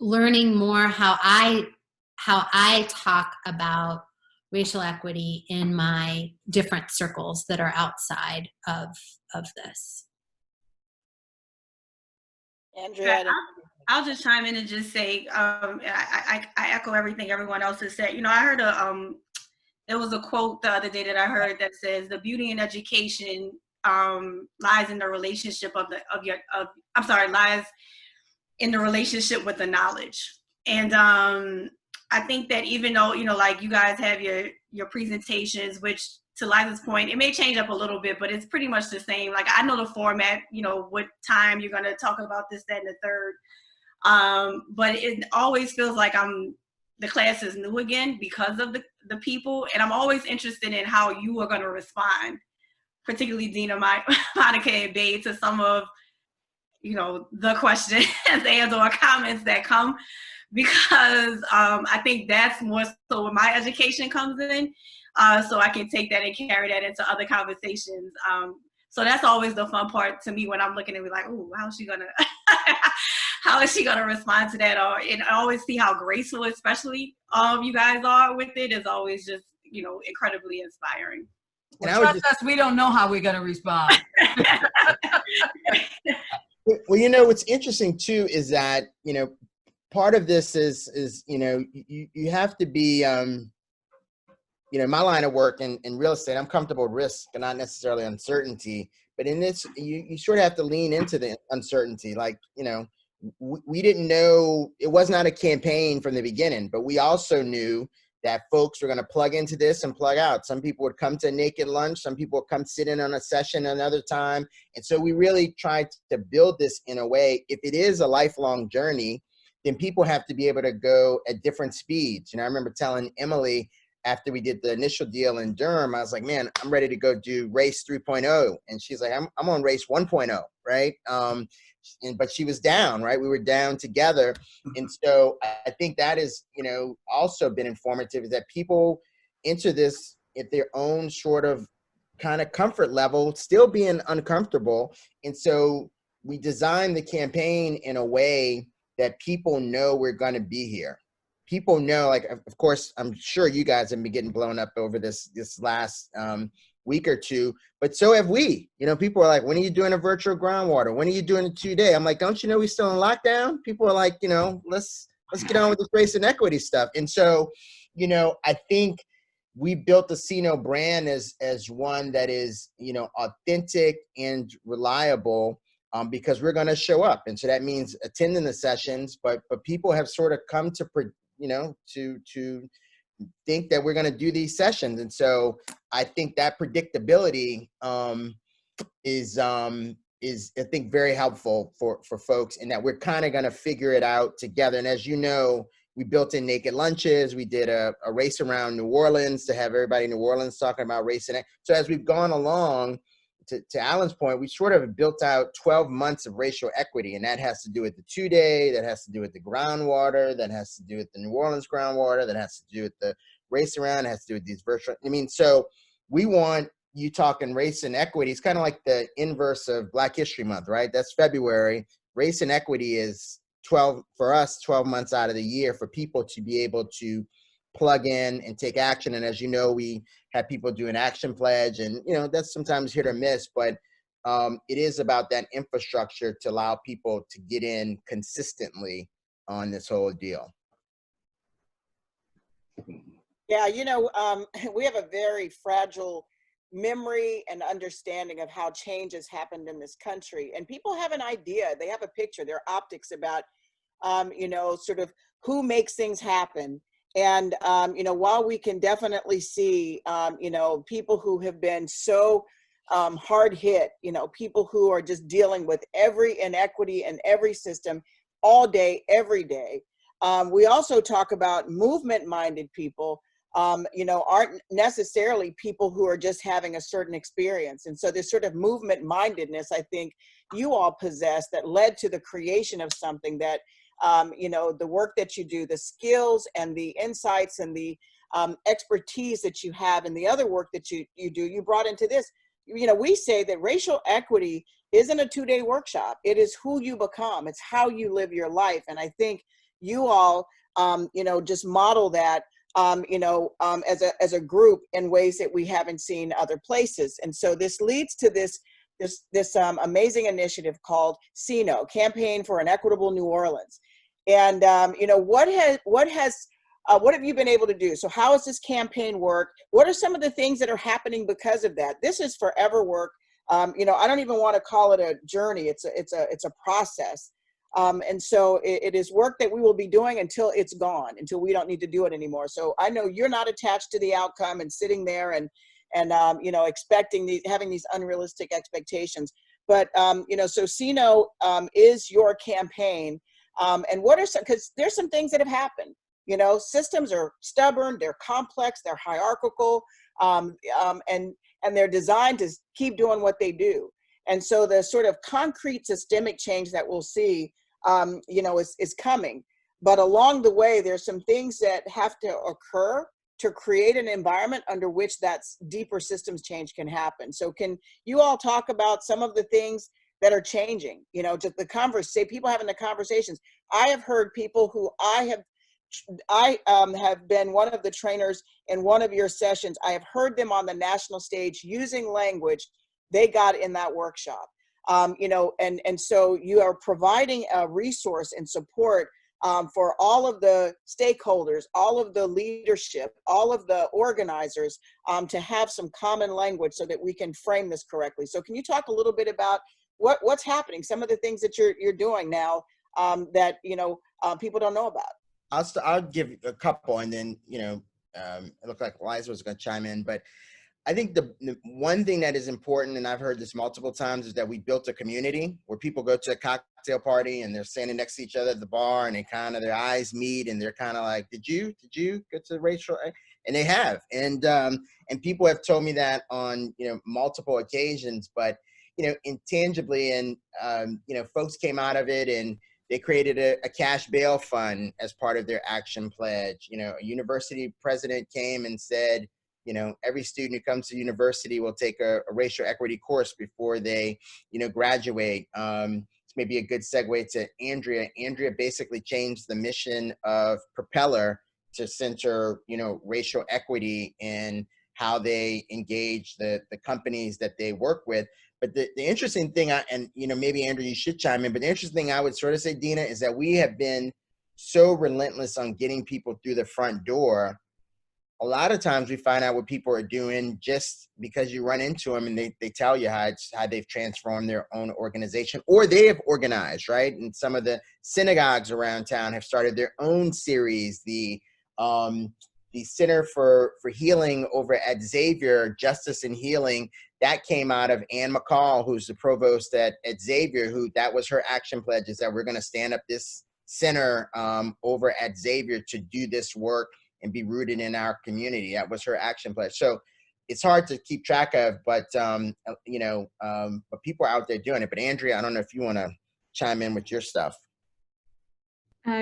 learning more how I talk about racial equity in my different circles that are outside of this. Andrea, I'll just chime in and just say, I echo everything everyone else has said. You know, I heard there was a quote the other day that I heard that says, "The beauty in education lies in the relationship lies in the relationship with the knowledge." And I think that even though, you know, like you guys have your presentations, which to Liza's point, it may change up a little bit, but it's pretty much the same. Like, I know the format, you know, what time you're going to talk about this, that, and the third. But it always feels like the class is new again because of the people. And I'm always interested in how you are going to respond, particularly Dina, Monica, and Babe, to some of, you know, the questions and or comments that come, because I think that's more so where my education comes in. So I can take that and carry that into other conversations. So that's always the fun part to me when I'm looking at it, like, oh, how is she gonna respond to that? And I always see how graceful, especially you guys are with it, is always just, you know, incredibly inspiring. Well, trust us, we don't know how we're gonna respond. Well, you know, what's interesting too is that, you know, part of this is you know, you have to be, you know, my line of work in real estate, I'm comfortable with risk and not necessarily uncertainty. But in this, you sort of have to lean into the uncertainty. Like, you know, we didn't know, it was not a campaign from the beginning, but we also knew that folks were going to plug into this and plug out. Some people would come to a naked lunch. Some people would come sit in on a session another time. And so we really tried to build this in a way, if it is a lifelong journey, then people have to be able to go at different speeds. You know, I remember telling Emily, after we did the initial deal in Durham, I was like, man, I'm ready to go do race 3.0. And she's like, I'm on race 1.0, right? But she was down, right? We were down together. And so I think that is, also been informative, is that people enter this at their own sort of kind of comfort level, still being uncomfortable. And so we designed the campaign in a way that people know we're going to be here. People know, like, of course, I'm sure you guys have been getting blown up over this last week or two, but so have we. People are like, when are you doing a virtual groundwater? When are you doing a 2-day? I'm like, don't you know we're still in lockdown? People are like, let's get on with this race and equity stuff. And so, I think we built the CENO brand as one that is, authentic and reliable, because we're going to show up. And so that means attending the sessions, but people have sort of come to to think that we're going to do these sessions. And so I think that predictability is I think very helpful for folks, and that we're kind of going to figure it out together. And as you know, we built in naked lunches. We did a race around New Orleans to have everybody in New Orleans talking about racing. So as we've gone along, to Alan's point, we sort of built out 12 months of racial equity, and that has to do with the 2-day, that has to do with the groundwater, that has to do with the New Orleans groundwater, that has to do with the race around, it has to do with these virtual, so we want you talking race and equity. It's kind of like the inverse of Black History Month, right? That's February. Race and equity is 12 months out of the year for people to be able to plug in and take action. And as you know, we have people do an action pledge, and that's sometimes hit or miss, but it is about that infrastructure to allow people to get in consistently on this whole deal. Yeah, we have a very fragile memory and understanding of how change has happened in this country, and people have an idea, they have a picture, their optics about sort of who makes things happen. And, while we can definitely see, people who have been so hard hit, people who are just dealing with every inequity in every system all day, every day. We also talk about movement-minded people, aren't necessarily people who are just having a certain experience. And so this sort of movement-mindedness, I think you all possess, that led to the creation of something that the work that you do, the skills and the insights and the expertise that you have, and the other work that you do, you brought into this. We say that racial equity isn't a 2-day workshop. It is who you become. It's how you live your life. And I think you all, just model that, as a group in ways that we haven't seen other places. And so this leads to this amazing initiative called CENO, Campaign for an Equitable New Orleans. And what have you been able to do? So how has this campaign worked? What are some of the things that are happening because of that? This is forever work. I don't even want to call it a journey. It's a process. And so it is work that we will be doing until it's gone, until we don't need to do it anymore. So I know you're not attached to the outcome and sitting there and expecting having these unrealistic expectations. But, so CENO is your campaign. And what are some, because there's some things that have happened, systems are stubborn, they're complex, they're hierarchical, and they're designed to keep doing what they do. And so the sort of concrete systemic change that we'll see, is coming. But along the way, there's some things that have to occur to create an environment under which that deeper systems change can happen. So can you all talk about some of the things that are changing, just the people having the conversations. I have heard people who I have been one of the trainers in one of your sessions. I have heard them on the national stage using language they got in that workshop. And so you are providing a resource and support for all of the stakeholders, all of the leadership, all of the organizers, to have some common language so that we can frame this correctly. So can you talk a little bit about what's happening, some of the things that you're doing now that people don't know about? I'll give a couple, and then it looked like Liza was going to chime in, but I think the one thing that is important, and I've heard this multiple times, is that we built a community where people go to a cocktail party and they're standing next to each other at the bar, and they kind of, their eyes meet, and they're kind of like, did you go to racial? And they have, and people have told me that on, you know, multiple occasions, but, you know, intangibly, and you know, folks came out of it and they created a cash bail fund as part of their action pledge. You know, a university president came and said, you know, every student who comes to university will take a racial equity course before they, you know, graduate. It's maybe a good segue to Andrea. Andrea basically changed the mission of Propeller to center, you know, racial equity in how they engage the companies that they work with. But the interesting thing, and, you know, maybe Andrea, you should chime in, but the interesting thing I would sort of say, Dina, is that we have been so relentless on getting people through the front door. A lot of times we find out what people are doing just because you run into them and they tell you how they've transformed their own organization, or they have organized, right? And some of the synagogues around town have started their own series. The Center for Healing over at Xavier, Justice and Healing, that came out of Ann McCall, who's the provost at Xavier, who that was her action pledge, is that we're going to stand up this center over at Xavier to do this work and be rooted in our community. That was her action pledge. So it's hard to keep track of, but you know, but people are out there doing it. But Andrea, I don't know if you want to chime in with your stuff.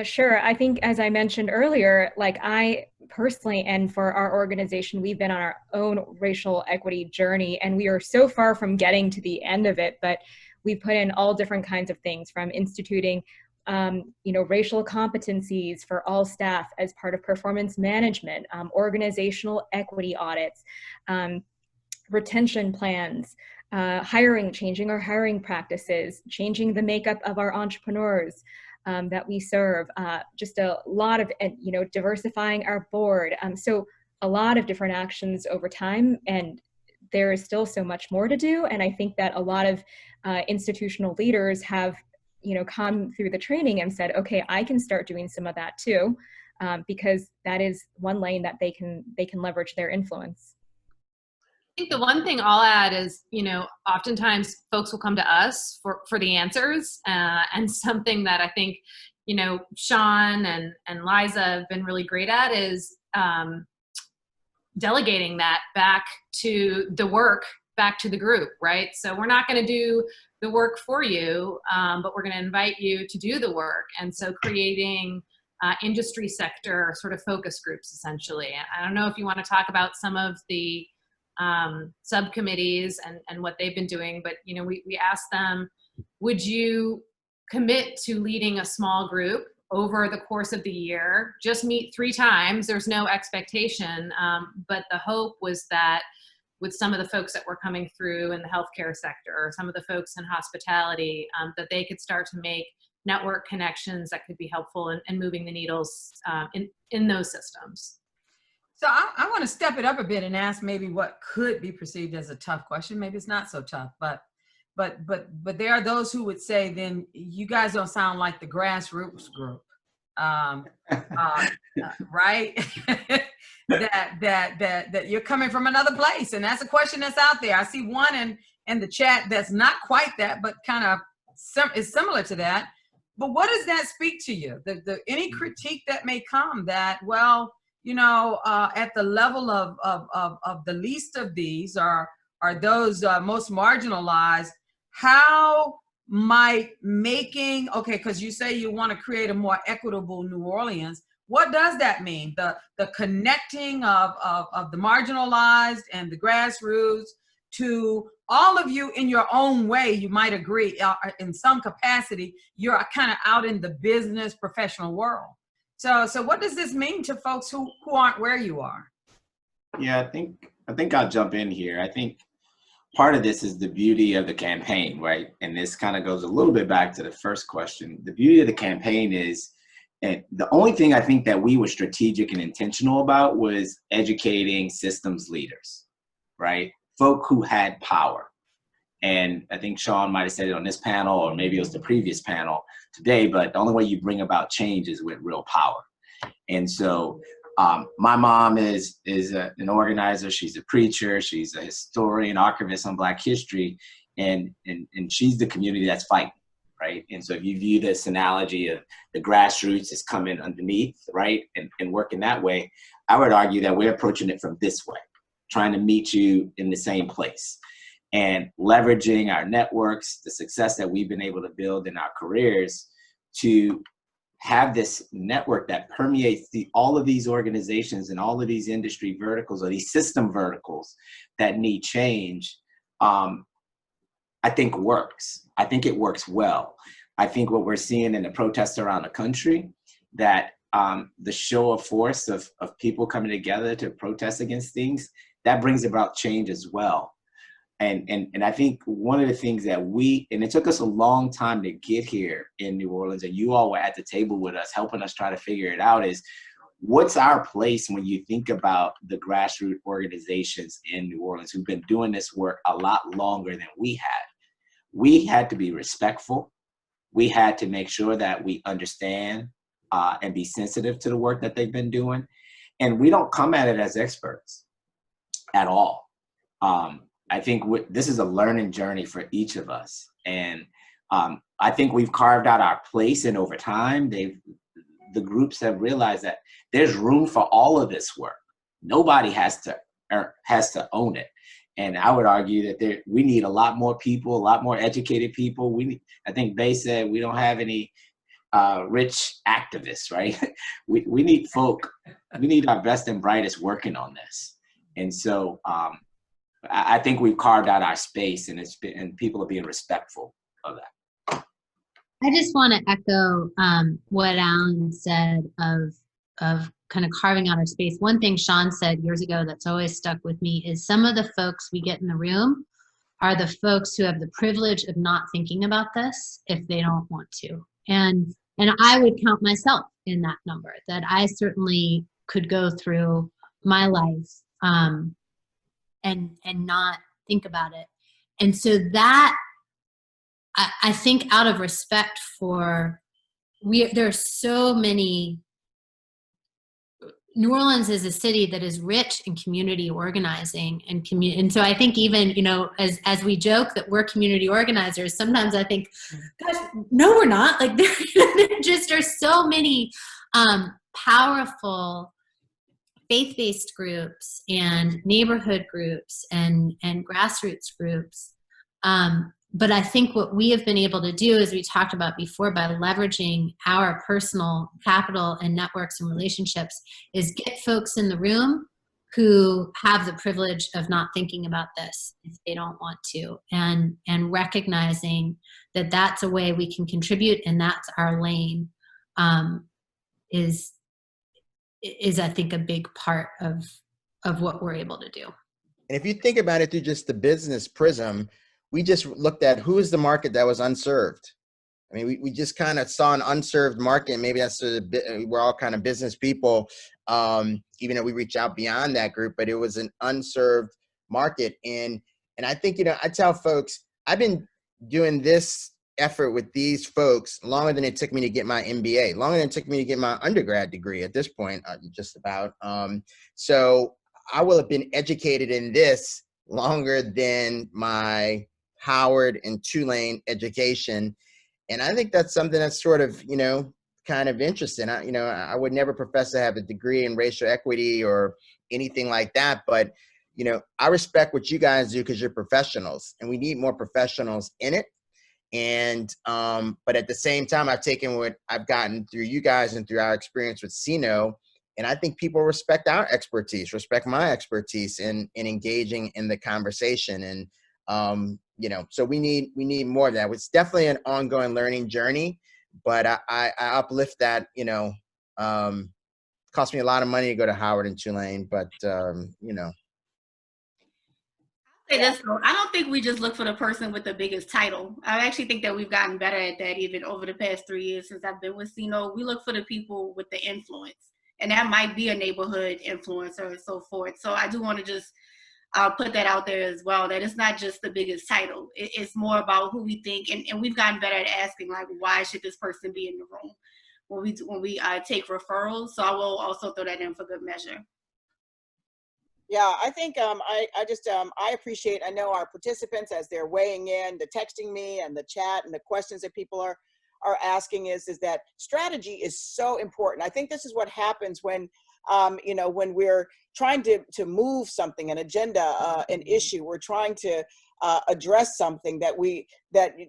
Sure. I think, as I mentioned earlier, like I personally, and for our organization, we've been on our own racial equity journey, and we are so far from getting to the end of it, but we put in all different kinds of things, from instituting you know, racial competencies for all staff as part of performance management, organizational equity audits, retention plans, hiring, changing our hiring practices, changing the makeup of our entrepreneurs that we serve, just a lot of, you know, diversifying our board. So a lot of different actions over time, and there is still so much more to do. And I think that a lot of institutional leaders have, you know, come through the training and said, okay, I can start doing some of that too, because that is one lane that they can leverage their influence. I think the one thing I'll add is, you know, oftentimes folks will come to us for the answers, and something that I think, you know, Sean and Liza have been really great at is delegating that back to the work, back to the group, right? So we're not going to do the work for you, but we're going to invite you to do the work. And so creating industry sector sort of focus groups, essentially. I don't know if you want to talk about some of the subcommittees and what they've been doing, but, you know, we asked them, would you commit to leading a small group over the course of the year? Just meet 3 times. There's no expectation, but the hope was that with some of the folks that were coming through in the healthcare sector, or some of the folks in hospitality, that they could start to make network connections that could be helpful in moving the needles in those systems. So I want to step it up a bit and ask maybe what could be perceived as a tough question. Maybe it's not so tough, but there are those who would say, then you guys don't sound like the grassroots group, right? that you're coming from another place, and that's a question that's out there. I see one in the chat that's not quite that, but kind of is similar to that. But what does that speak to you? Any critique that may come that, well, you know, at the level of the least of these are those most marginalized, how might making, okay, because you say you want to create a more equitable New Orleans, what does that mean? The connecting of the marginalized and the grassroots to all of you in your own way, you might agree, in some capacity, you're kind of out in the business professional world. So what does this mean to folks who aren't where you are? Yeah, I think I'll jump in here. I think part of this is the beauty of the campaign, right? And this kind of goes a little bit back to the first question. The beauty of the campaign is, and the only thing I think that we were strategic and intentional about was educating systems leaders, right? Folk who had power. And I think Sean might have said it on this panel, or maybe it was the previous panel today, but the only way you bring about change is with real power. And so My mom is an organizer. She's a preacher. She's a historian, archivist on Black history, and she's the community that's fighting, right? And so if you view this analogy of the grassroots is coming underneath, right, and working that way, I would argue that we're approaching it from this way, trying to meet you in the same place and leveraging our networks, the success that we've been able to build in our careers to have this network that permeates all of these organizations and all of these industry verticals or these system verticals that need change, I think works. I think it works well. I think what we're seeing in the protests around the country, that the show of force of people coming together to protest against things, that brings about change as well. And I think one of the things that and it took us a long time to get here in New Orleans, and you all were at the table with us, helping us try to figure it out, is what's our place when you think about the grassroots organizations in New Orleans who've been doing this work a lot longer than we had. We had to be respectful. We had to make sure that we understand and be sensitive to the work that they've been doing. And we don't come at it as experts at all. I think this is a learning journey for each of us. And I think we've carved out our place, and over time, the groups have realized that there's room for all of this work. Nobody has to own it. And I would argue that we need a lot more people, a lot more educated people. I think Bay said we don't have any rich activists, right? we need folk, we need our best and brightest working on this. And so, I think we've carved out our space, and people are being respectful of that. I just want to echo what Alan said of kind of carving out our space. One thing Sean said years ago that's always stuck with me is some of the folks we get in the room are the folks who have the privilege of not thinking about this if they don't want to. And I would count myself in that number, that I certainly could go through my life and not think about it. And so that, I think out of respect for, there are so many, New Orleans is a city that is rich in community organizing and so I think even, as we joke that we're community organizers, sometimes I think, gosh, no, we're not. Like there just are so many powerful faith-based groups and neighborhood groups and grassroots groups. But I think what we have been able to do, as we talked about before, by leveraging our personal capital and networks and relationships, is get folks in the room who have the privilege of not thinking about this if they don't want to, and recognizing that that's a way we can contribute and that's our lane, is I think a big part of what we're able to do. And if you think about it through just the business prism, we just looked at who is the market that was unserved. I mean, we just kind of saw an unserved market. Maybe that's we're all kind of business people, even though we reach out beyond that group, but it was an unserved market. And I think, I tell folks, I've been doing this effort with these folks longer than it took me to get my MBA, longer than it took me to get my undergrad degree at this point, just about. So I will have been educated in this longer than my Howard and Tulane education. And I think that's something that's sort of, kind of interesting. I would never profess to have a degree in racial equity or anything like that, but, I respect what you guys do because you're professionals and we need more professionals in it. And, but at the same time, I've taken what I've gotten through you guys and through our experience with CENO. And I think people respect our expertise, respect my expertise in engaging in the conversation. And, so we need more of that. It's definitely an ongoing learning journey, but I uplift that, cost me a lot of money to go to Howard and Tulane, but, Say this though, I don't think we just look for the person with the biggest title. I actually think that we've gotten better at that even over the past 3 years since I've been with CENO. We look for the people with the influence, and that might be a neighborhood influencer and so forth. So I do want to just put that out there as well, that it's not just the biggest title. It's more about who we think, and we've gotten better at asking, like, why should this person be in the room? when we take referrals. So I will also throw that in for good measure. Yeah, I think I appreciate, I know our participants as they're weighing in, the texting me and the chat and the questions that people are asking is that strategy is so important. I think this is what happens when, you know, when we're trying to move something, an agenda, an issue, we're trying to address something that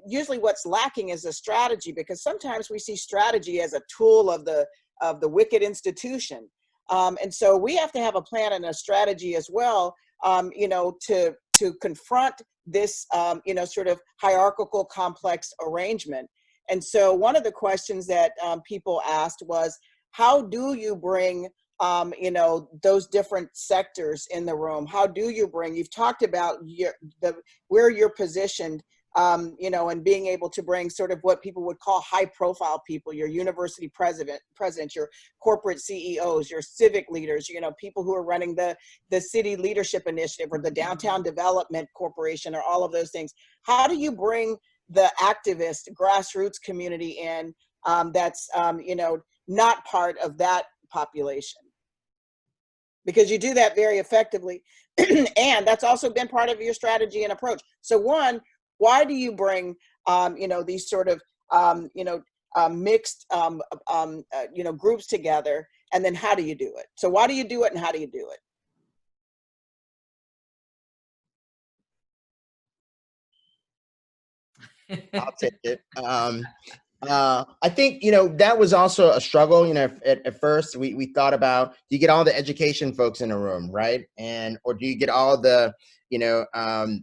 usually what's lacking is a strategy, because sometimes we see strategy as a tool of the wicked institution. And so we have to have a plan and a strategy as well, you know, to confront this, you know, sort of hierarchical complex arrangement. And so one of the questions that people asked was, how do you bring, you know, those different sectors in the room? How do you bring, you've talked about where you're positioned, you know, and being able to bring sort of what people would call high profile people, your university president, your corporate CEOs, your civic leaders, you know, people who are running the city leadership initiative or the downtown development corporation or all of those things. How do you bring the activist grassroots community in that's, you know, not part of that population? Because you do that very effectively. And that's also been part of your strategy and approach. So one, why do you bring, you know, these sort of, you know, mixed, you know, groups together? And then how do you do it? So why do you do it and how do you do it? I'll take it. I think, you know, that was also a struggle. You know, at first we thought about, do you get all the education folks in a room, right? Or do you get all the, you know,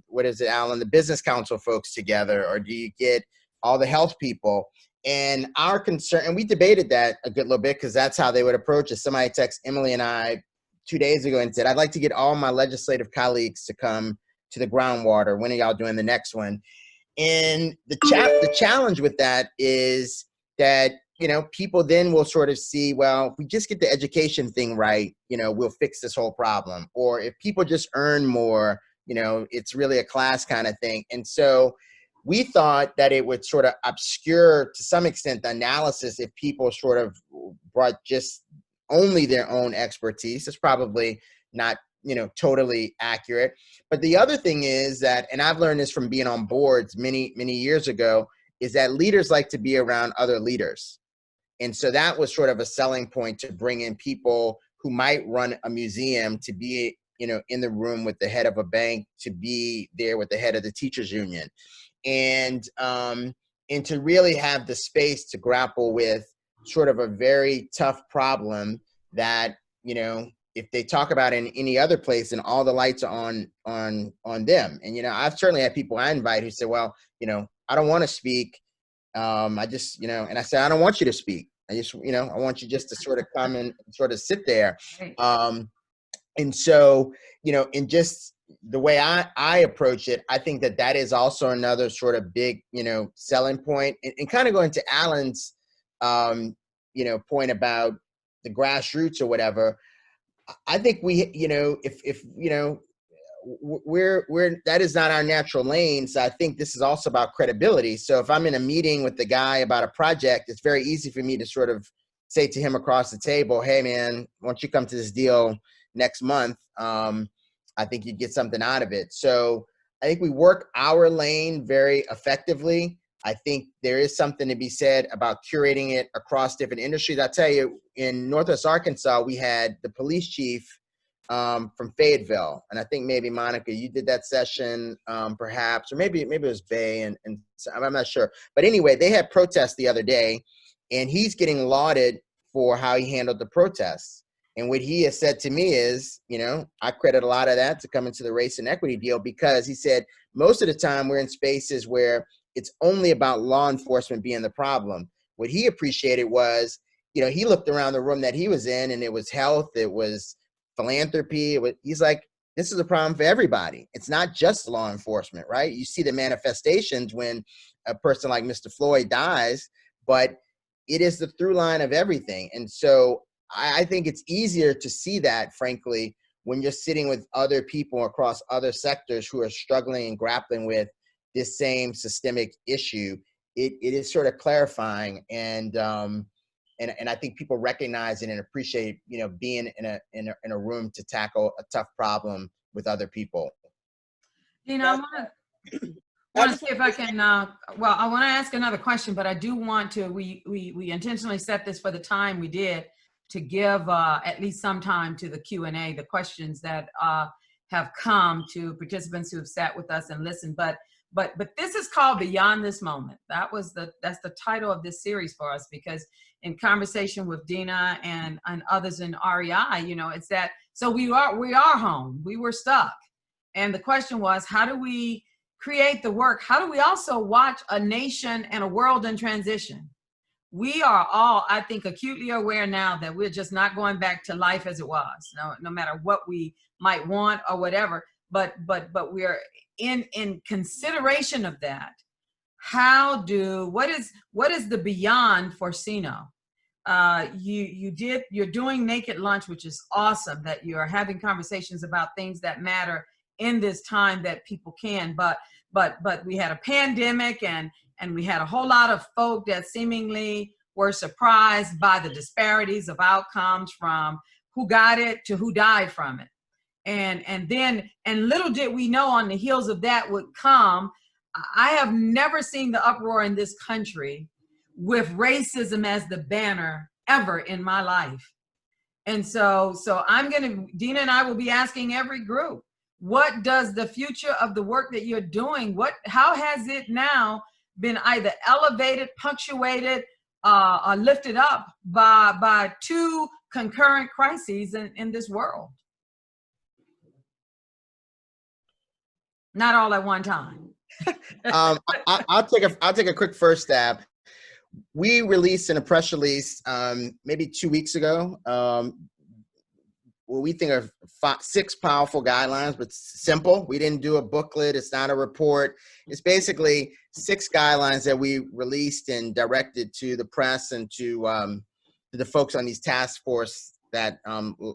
what is it, Alan, the business council folks together, or do you get all the health people? And our concern, and we debated that a good little bit, because that's how they would approach it. Somebody texted Emily and I 2 days ago and said, I'd like to get all my legislative colleagues to come to the groundwater. When are y'all doing the next one? And the challenge with that is that, you know, people then will sort of see, well, if we just get the education thing right, you know, we'll fix this whole problem. Or if people just earn more, you know, it's really a class kind of thing. And so we thought that it would sort of obscure to some extent the analysis if people sort of brought just only their own expertise. It's probably not, you know, totally accurate. But the other thing is that, and I've learned this from being on boards many years ago, is that leaders like to be around other leaders. And so that was sort of a selling point, to bring in people who might run a museum to be, you know, in the room with the head of a bank, to be there with the head of the teachers union, and to really have the space to grapple with sort of a very tough problem that, you know, if they talk about it in any other place, and all the lights are on them. And, you know, I've certainly had people I invite who say, well, you know, I don't want to speak. I just, you know, and I said, I don't want you to speak. I just, you know, I want you just to sort of come and sort of sit there. And so, you know, in just the way I approach it, I think that is also another sort of big, you know, selling point. And kind of going to Alan's, you know, point about the grassroots or whatever. I think we, you know, if you know, we're that is not our natural lane. So I think this is also about credibility. So if I'm in a meeting with the guy about a project, it's very easy for me to sort of say to him across the table, hey man, why don't you come to this deal next month? I think you'd get something out of it. So I think we work our lane very effectively. I think there is something to be said about curating it across different industries. I tell you, in Northwest Arkansas, we had the police chief from Fayetteville, and I think maybe Monica, you did that session, perhaps, or maybe it was Bay, and I'm not sure. But anyway, they had protests the other day, and he's getting lauded for how he handled the protests. And what he has said to me is, you know, I credit a lot of that to coming to the race and equity deal, because he said most of the time we're in spaces where it's only about law enforcement being the problem. What he appreciated was, you know, he looked around the room that he was in, and it was health, it was philanthropy. He's like, this is a problem for everybody. It's not just law enforcement, right? You see the manifestations when a person like Mr. Floyd dies, but it is the through line of everything. And so I think it's easier to see that, frankly, when you're sitting with other people across other sectors who are struggling and grappling with this same systemic issue. It is sort of clarifying. And and I think people recognize it and appreciate, being in a room to tackle a tough problem with other people. Dina, I want to see if I can, well, I want to ask another question, but I do want to, we intentionally set this for the time we did to give at least some time to the Q&A, the questions that have come to participants who have sat with us and listened. But this is called Beyond This Moment. That's the title of this series for us, because in conversation with Dina and others in REI, it's that, so we are home, we were stuck. And the question was, how do we create the work? How do we also watch a nation and a world in transition? We are all, I think, acutely aware now that we're just not going back to life as it was, no matter what we might want or whatever. But we're in consideration of that. What is the beyond for CENO? You're doing Naked Lunch, which is awesome, that you're having conversations about things that matter in this time that people can, but we had a pandemic and we had a whole lot of folk that seemingly were surprised by the disparities of outcomes from who got it to who died from it. And little did we know on the heels of that would come, I have never seen the uproar in this country with racism as the banner ever in my life. And so Dina and I will be asking every group, what does the future of the work that you're doing, how has it now been either elevated, punctuated, or lifted up by two concurrent crises in this world? Not all at one time. I'll take a quick first stab. We released in a press release maybe 2 weeks ago what we think are 6 powerful guidelines, but simple. We didn't do a booklet. It's not a report. It's basically 6 guidelines that we released and directed to the press and to the folks on these task force that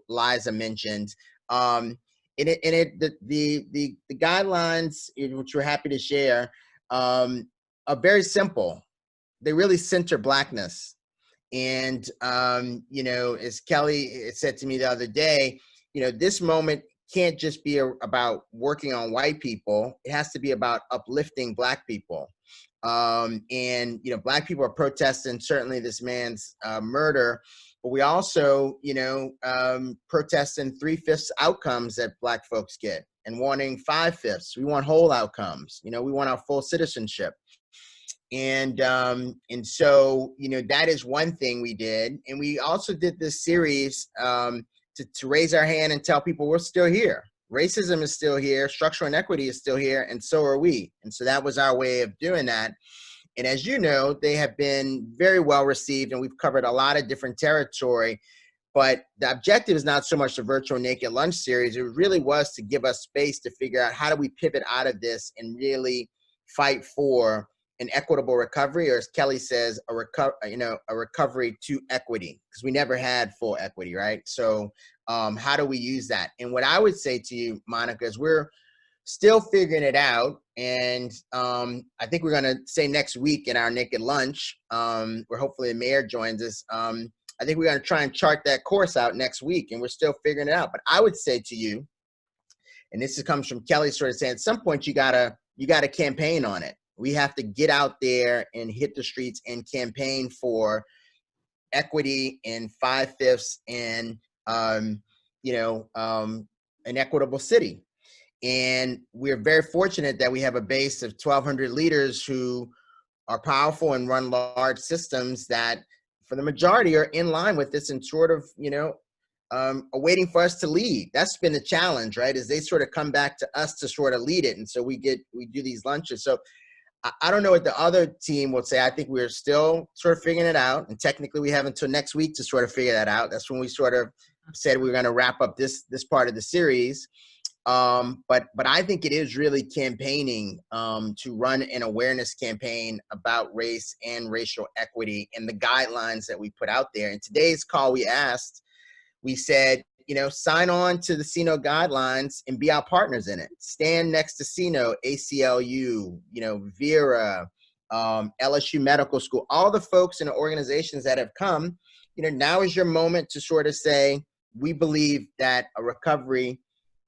Liza mentioned. The guidelines, which we're happy to share, are very simple. They really center Blackness. And, as Kelly said to me the other day, this moment can't just be about working on white people. It has to be about uplifting Black people. Black people are protesting certainly this man's murder, but we also, protesting 3/5 outcomes that Black folks get and wanting 5/5. We want whole outcomes. We want our full citizenship. And so, that is one thing we did. And we also did this series to raise our hand and tell people we're still here. Racism is still here. Structural inequity is still here. And so are we. And so that was our way of doing that. And as you know, they have been very well received, and we've covered a lot of different territory. But the objective is not so much the virtual Naked Lunch series. It really was to give us space to figure out how do we pivot out of this and really fight for an equitable recovery, or as Kelly says, a recovery to equity, because we never had full equity, right? So how do we use that? And what I would say to you, Monica, is we're still figuring it out. And I think we're going to say next week in our Naked Lunch, where hopefully the mayor joins us, I think we're going to try and chart that course out next week, and we're still figuring it out. But I would say to you, and this comes from Kelly sort of saying, at some point you gotta campaign on it. We have to get out there and hit the streets and campaign for equity and 5/5 and an equitable city. And we're very fortunate that we have a base of 1,200 leaders who are powerful and run large systems that, for the majority, are in line with this and sort of, are waiting for us to lead. That's been the challenge, right? Is they sort of come back to us to sort of lead it. And so we do these lunches. So I don't know what the other team will say. I think we're still sort of figuring it out. And technically we have until next week to sort of figure that out. That's when we sort of said we were going to wrap up this part of the series. But I think it is really campaigning to run an awareness campaign about race and racial equity and the guidelines that we put out there. In today's call, we said, sign on to the CENO guidelines and be our partners in it. Stand next to CENO, ACLU, Vera, LSU Medical School, all the folks and the organizations that have come now is your moment to sort of say, we believe that a recovery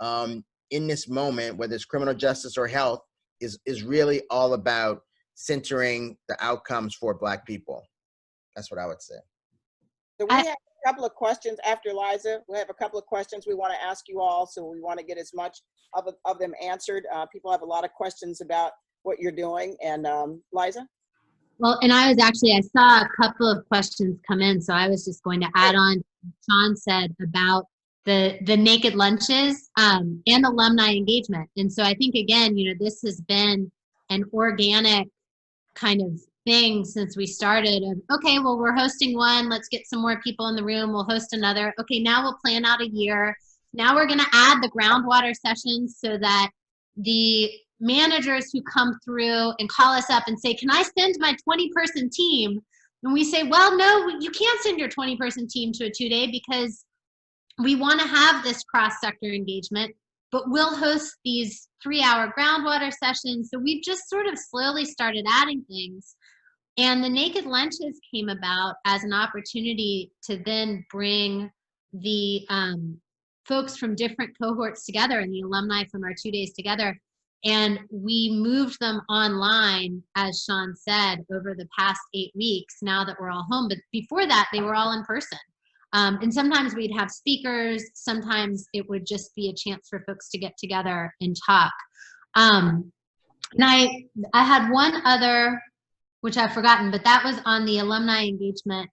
in this moment, whether it's criminal justice or health, is really all about centering the outcomes for Black people. That's what I would say. So we have a couple of questions after Liza. We have a couple of questions we want to ask you all, so we want to get as much of them answered. People have a lot of questions about what you're doing. And Liza? Well, and I saw a couple of questions come in, so I was just going to add on what Sean said about the naked lunches and alumni engagement. And so I think, again, this has been an organic kind of thing since we started of, okay, well, we're hosting one, let's get some more people in the room, we'll host another. Okay, now we'll plan out a year. Now we're going to add the groundwater sessions so that the managers who come through and call us up and say, can I send my 20-person team? And we say, well, no, you can't send your 20-person team to a 2-day because we want to have this cross-sector engagement, but we'll host these 3-hour groundwater sessions. So we've just sort of slowly started adding things. And the naked lunches came about as an opportunity to then bring the folks from different cohorts together and the alumni from our 2 days together. And we moved them online, as Sean said, over the past 8 weeks, now that we're all home. But before that, they were all in person. And sometimes we'd have speakers. Sometimes it would just be a chance for folks to get together and talk. And I had one other, which I've forgotten, but that was on the alumni engagement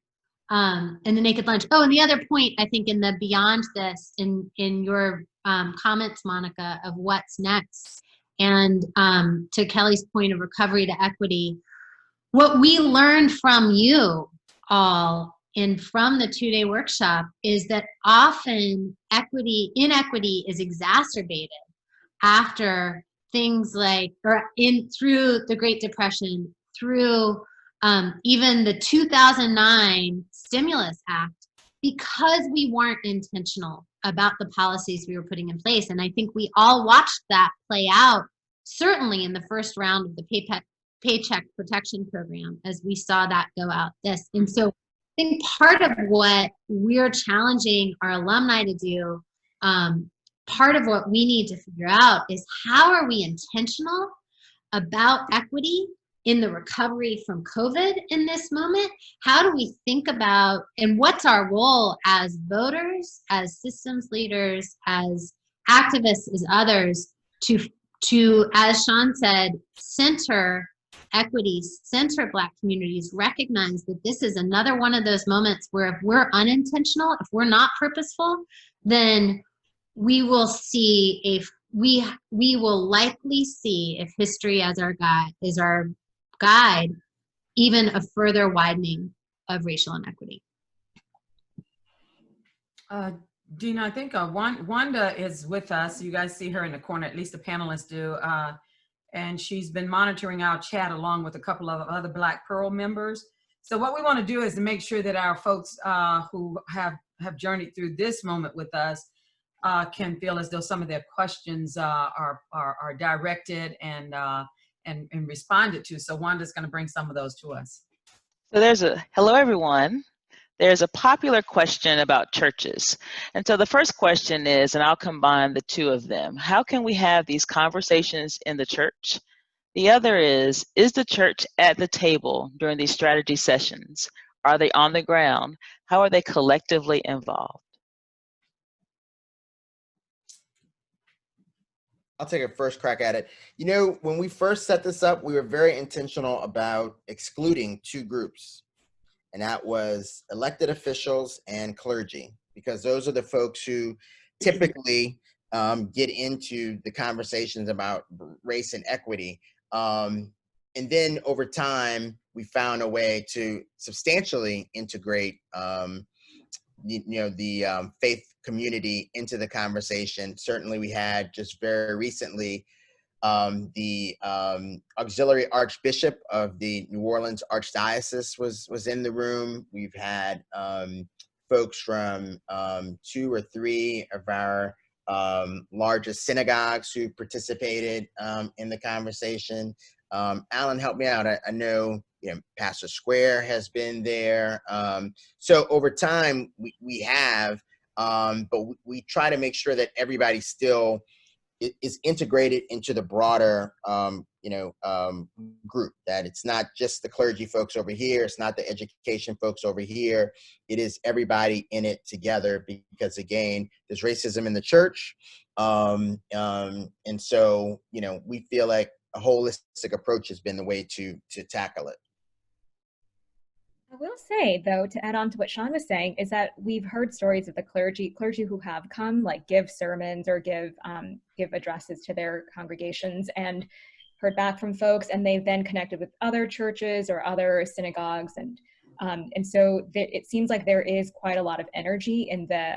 and the naked lunch. Oh, and the other point, I think, in the beyond this, in your comments, Monica, of what's next, and to Kelly's point of recovery to equity, what we learned from you all and from the 2-day workshop is that often inequity is exacerbated after things like, through the Great Depression, through even the 2009 Stimulus Act, because we weren't intentional about the policies we were putting in place. And I think we all watched that play out, certainly in the first round of the Paycheck Protection Program, as we saw that go out this. And so I think part of what we're challenging our alumni to do, part of what we need to figure out is how are we intentional about equity in the recovery from COVID in this moment? How do we think about, and what's our role as voters, as systems leaders, as activists, as others, to, as Sean said, center equities, center Black communities, recognize that this is another one of those moments where if we're unintentional, if we're not purposeful, then we will see we will likely see, if history as our guide, even a further widening of racial inequity. Dina, I think Wanda is with us. You guys see her in the corner, at least the panelists do. And she's been monitoring our chat along with a couple of other Black Pearl members. So what we want to do is to make sure that our folks who have journeyed through this moment with us can feel as though some of their questions are directed and responded to. So Wanda's going to bring some of those to us. So hello everyone. There's a popular question about churches. And so the first question is, and I'll combine the two of them, how can we have these conversations in the church? The other is the church at the table during these strategy sessions? Are they on the ground? How are they collectively involved? I'll take a first crack at it. When we first set this up, we were very intentional about excluding 2 groups. And that was elected officials and clergy, because those are the folks who typically get into the conversations about race and equity. And then over time, we found a way to substantially integrate the faith community into the conversation. Certainly we had just very recently the auxiliary archbishop of the New Orleans Archdiocese was in the room. We've had folks from 2 or 3 of our largest synagogues who participated in the conversation. Alan, help me out. I know Pastor Square has been there. So over time, we have, but we try to make sure that everybody still is integrated into the broader, group, that it's not just the clergy folks over here. It's not the education folks over here. It is everybody in it together, because again, there's racism in the church. And so, we feel like a holistic approach has been the way to tackle it. I will say, though, to add on to what Sean was saying, is that we've heard stories of the clergy who have come, like give sermons or give addresses to their congregations, and heard back from folks, and they've then connected with other churches or other synagogues, and so it seems like there is quite a lot of energy in the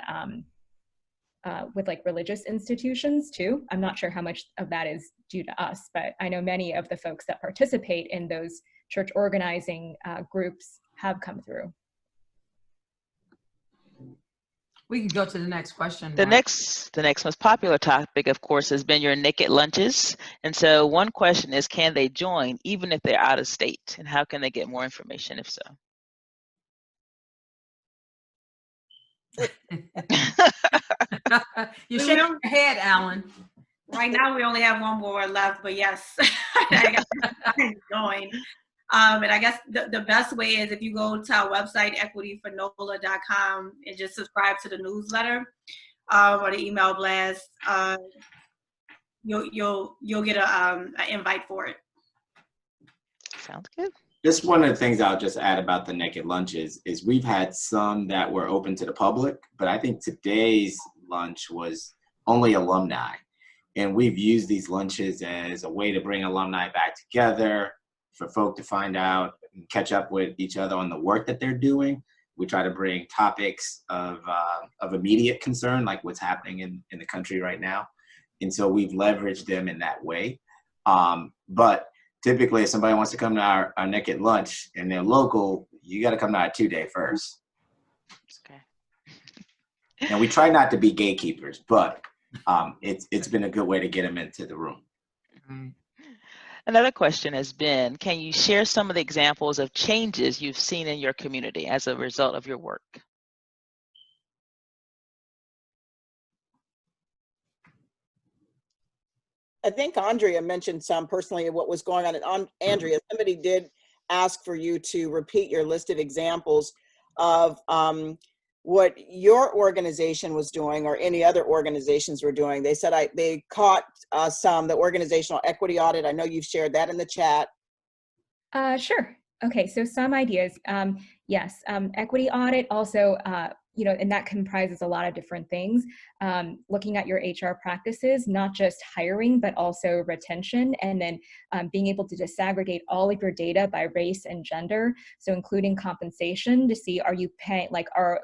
with like religious institutions too. I'm not sure how much of that is due to us, but I know many of the folks that participate in those church organizing groups have come through. We can go to the next question. The right? next most popular topic, of course, has been your naked lunches. And so one question is, can they join even if they're out of state? And how can they get more information if so? You're shaking your head, Alan. Right now, we only have one more left, but yes, I got going. And I guess the best way is if you go to our website, equityfornola.com, and just subscribe to the newsletter or the email blast. You'll get an invite for it. Sounds good. Just one of the things I'll just add about the naked lunches is we've had some that were open to the public, but I think today's lunch was only alumni. And we've used these lunches as a way to bring alumni back together, for folk to find out and catch up with each other on the work that they're doing. We try to bring topics of immediate concern, like what's happening in the country right now. And so we've leveraged them in that way. But typically, if somebody wants to come to our naked lunch and they're local, you got to come to our 2-day first. Okay. And we try not to be gatekeepers, but it's been a good way to get them into the room. Another question has been, can you share some of the examples of changes you've seen in your community as a result of your work? I think Andrea mentioned some personally of what was going on. And Andrea, somebody did ask for you to repeat your list of examples of what your organization was doing or any other organizations were doing. They said they caught the organizational equity audit. I know you've shared that in the chat. Sure. Okay, so some ideas. Yes, equity audit also, and that comprises a lot of different things. Looking at your HR practices, not just hiring, but also retention, and then being able to disaggregate all of your data by race and gender. So including compensation to see, are you paying, are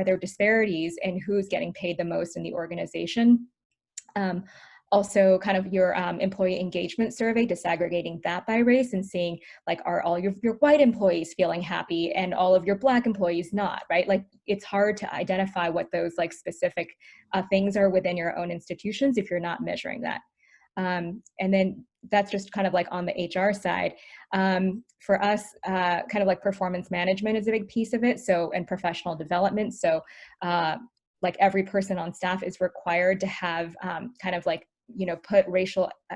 there disparities in who's getting paid the most in the organization? Also kind of your employee engagement survey, disaggregating that by race and seeing are all your white employees feeling happy and all of your Black employees not, right? It's hard to identify what those specific things are within your own institutions if you're not measuring that. And then that's just kind of on the HR side. For us, kind of performance management is a big piece of it. So, and professional development. So every person on staff is required to have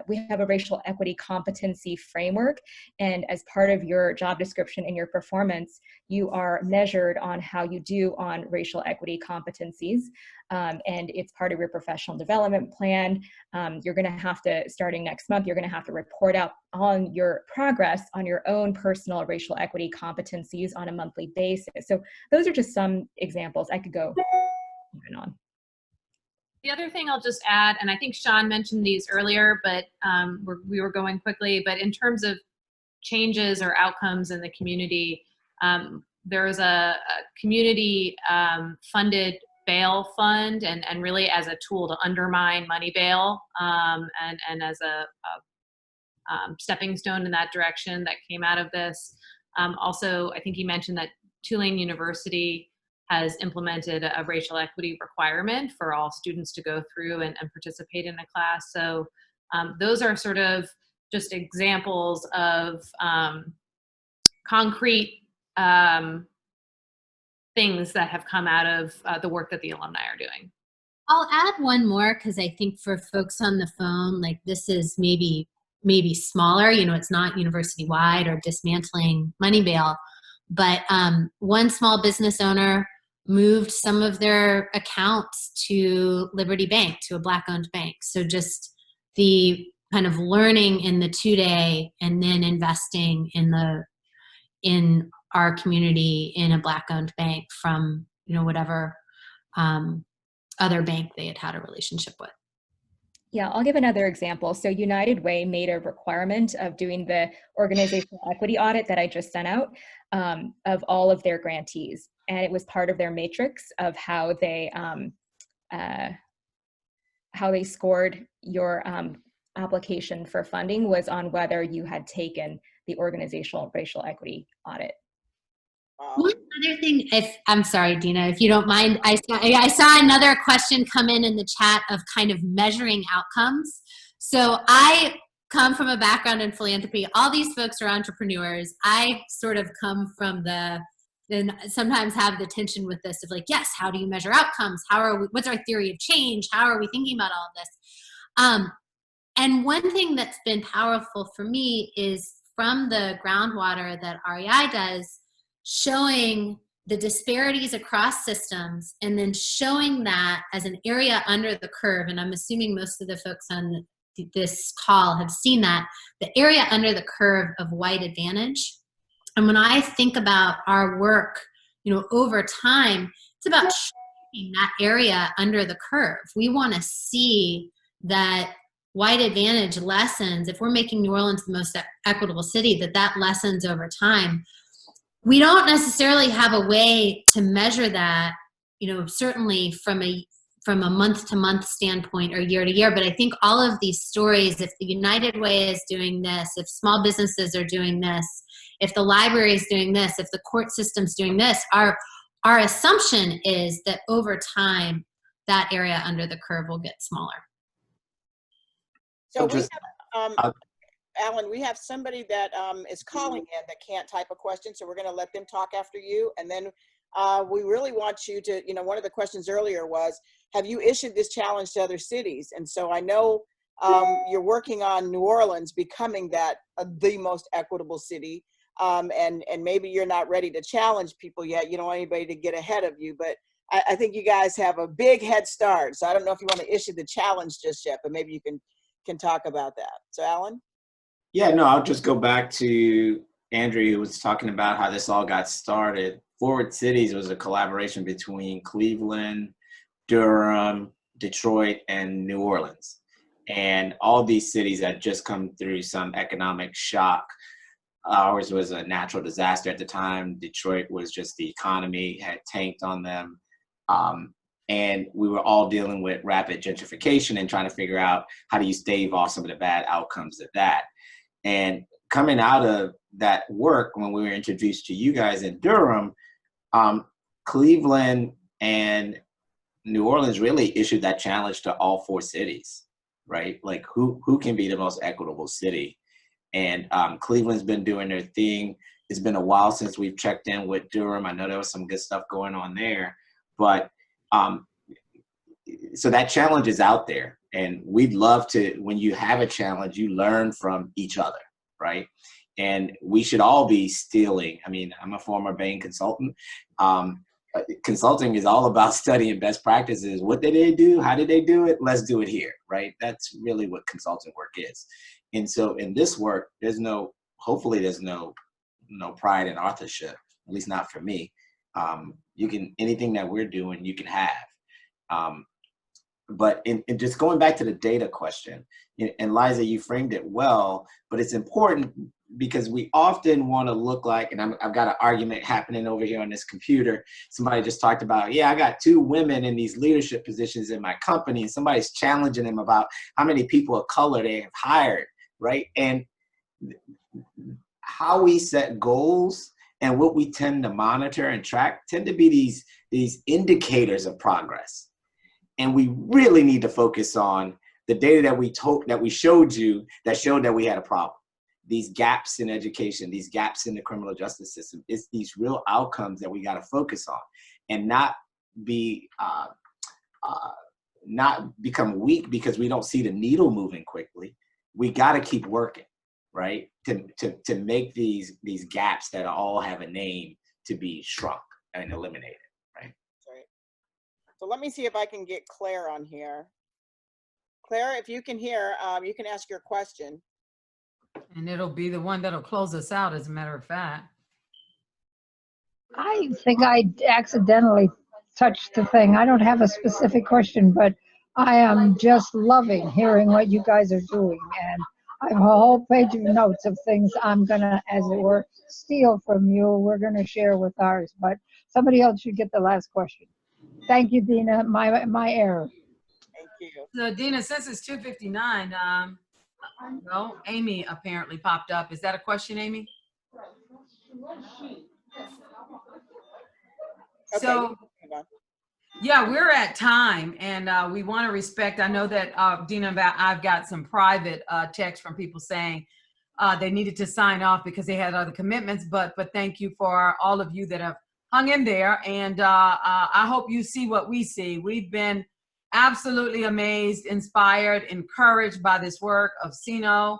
we have a racial equity competency framework, and as part of your job description and your performance, you are measured on how you do on racial equity competencies, and it's part of your professional development plan. You're going to have to, starting next month, you're going to have to report out on your progress on your own personal racial equity competencies on a monthly basis. So those are just some examples. I could go on and on. The other thing I'll just add, and I think Sean mentioned these earlier, but we were going quickly, but in terms of changes or outcomes in the community, there is a community funded bail fund, and really as a tool to undermine money bail, and as a stepping stone in that direction that came out of this. Also, I think he mentioned that Tulane University has implemented a racial equity requirement for all students to go through and participate in the class. So those are sort of just examples of concrete things that have come out of the work that the alumni are doing. I'll add one more because I think for folks on the phone, like this is maybe smaller, you know, it's not university wide or dismantling money bail, but one small business owner moved some of their accounts to Liberty Bank, to a Black owned bank. So just the kind of learning in the 2-day and then investing in our community in a Black owned bank from, you know, whatever other bank they had a relationship with. Yeah, I'll give another example. So United Way made a requirement of doing the organizational equity audit that I just sent out of all of their grantees. And it was part of their matrix of how they scored your application for funding was on whether you had taken the organizational racial equity audit. One other thing, I'm sorry, Dina, if you don't mind, I saw another question come in the chat of kind of measuring outcomes. So I come from a background in philanthropy. All these folks are entrepreneurs. I sort of come from and sometimes have the tension with this of like, yes, how do you measure outcomes? What's our theory of change? How are we thinking about all of this? And one thing that's been powerful for me is from the groundwater that REI does, showing the disparities across systems and then showing that as an area under the curve. And I'm assuming most of the folks on this call have seen that, the area under the curve of white advantage. And when I think about our work, you know, over time, it's about shrinking that area under the curve. We want to see that white advantage lessens. If we're making New Orleans the most equitable city, that lessens over time. We don't necessarily have a way to measure that, you know, certainly from a month to month standpoint or year to year. But I think all of these stories, if the United Way is doing this, if small businesses are doing this, if the library is doing this, if the court system's doing this, our assumption is that over time, that area under the curve will get smaller. So we have, Alan, we have somebody that is calling in that can't type a question, so we're going to let them talk after you. And then we really want you to, you know, one of the questions earlier was, have you issued this challenge to other cities? And so I know you're working on New Orleans becoming that the most equitable city. And maybe you're not ready to challenge people yet. You don't want anybody to get ahead of you, but I think you guys have a big head start. So I don't know if you want to issue the challenge just yet, but maybe you can talk about that. So Alan? Yeah, no, I'll just go back to Andrew, who was talking about how this all got started. Forward Cities was a collaboration between Cleveland, Durham, Detroit, and New Orleans. And all these cities had just come through some economic shock. Ours was a natural disaster at the time. Detroit was just the economy had tanked on them. And we were all dealing with rapid gentrification and trying to figure out how do you stave off some of the bad outcomes of that. And coming out of that work, when we were introduced to you guys in Durham, Cleveland and New Orleans really issued that challenge to all 4 cities, right? Like who can be the most equitable city? And Cleveland's been doing their thing. It's been a while since we've checked in with Durham. I know there was some good stuff going on there, but so that challenge is out there. And we'd love to, when you have a challenge, you learn from each other, right? And we should all be stealing. I mean, I'm a former Bain consultant. Consulting is all about studying best practices. What did they do? How did they do it? Let's do it here, right? That's really what consulting work is. And so in this work, hopefully there's no pride in authorship, at least not for me. Anything that we're doing, you can have. But in just going back to the data question, and Liza, you framed it well, but it's important because we often want to look like, and I've got an argument happening over here on this computer. Somebody just talked about, yeah, I got 2 women in these leadership positions in my company, and somebody's challenging them about how many people of color they have hired, right? And how we set goals and what we tend to monitor and track tend to be these indicators of progress. And we really need to focus on the data that we showed you that showed that we had a problem. these gaps in education, these gaps in the criminal justice system. It's these real outcomes that we got to focus on, and not be not become weak because we don't see the needle moving quickly. We got to keep working, right? To make these gaps that all have a name to be shrunk and eliminated, right? Right. So let me see if I can get Claire on here. Claire, if you can hear, you can ask your question. And it'll be the one that'll close us out, as a matter of fact. I think I accidentally touched the thing. I don't have a specific question, but I am just loving hearing what you guys are doing. And I have a whole page of notes of things I'm going to, as it were, steal from you. We're going to share with ours, but somebody else should get the last question. Thank you, Dina. My error. Thank you. So Dina, since it's 2:59, well, Amy apparently popped up. Is that a question, Amy? Okay. So, yeah, we're at time, and we want to respect. I know that Dina, I've got some private texts from people saying they needed to sign off because they had other commitments. But thank you for all of you that have hung in there, and I hope you see what we see. We've been absolutely amazed, inspired, encouraged by this work of CENO,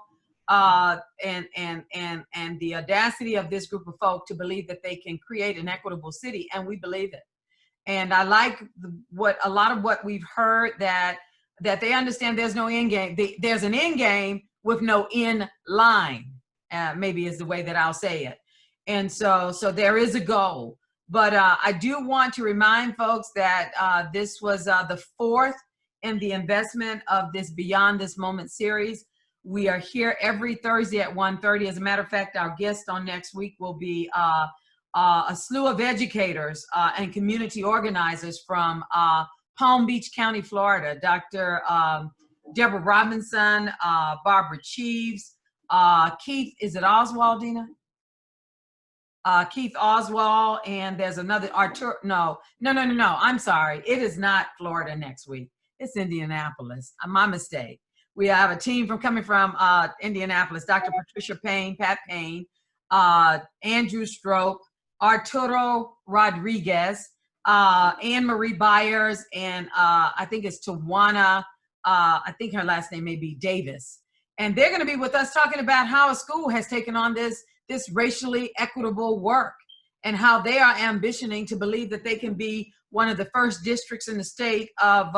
and the audacity of this group of folk to believe that they can create an equitable city, and we believe it. And I like a lot of what we've heard, that they understand there's no end game. There's an end game with no end line, maybe is the way that I'll say it. And so there is a goal. But I do want to remind folks that this was the fourth in the investment of this Beyond This Moment series. We are here every Thursday at 1:30. As a matter of fact, our guest on next week will be a slew of educators and community organizers from Palm Beach County, Florida. Dr. Deborah Robinson, Barbara Cheeves, Keith, is it Oswald, Dina? Keith Oswald, and there's another Artur. No. I'm sorry. It is not Florida next week. It's Indianapolis. My mistake. We have a team coming from Indianapolis. Dr. Patricia Payne, Pat Payne, Andrew Strope, Arturo Rodriguez, Anne Marie Byers, and I think it's Tawana. I think her last name may be Davis. And they're going to be with us talking about how a school has taken on this racially equitable work, and how they are ambitioning to believe that they can be one of the first districts in the state of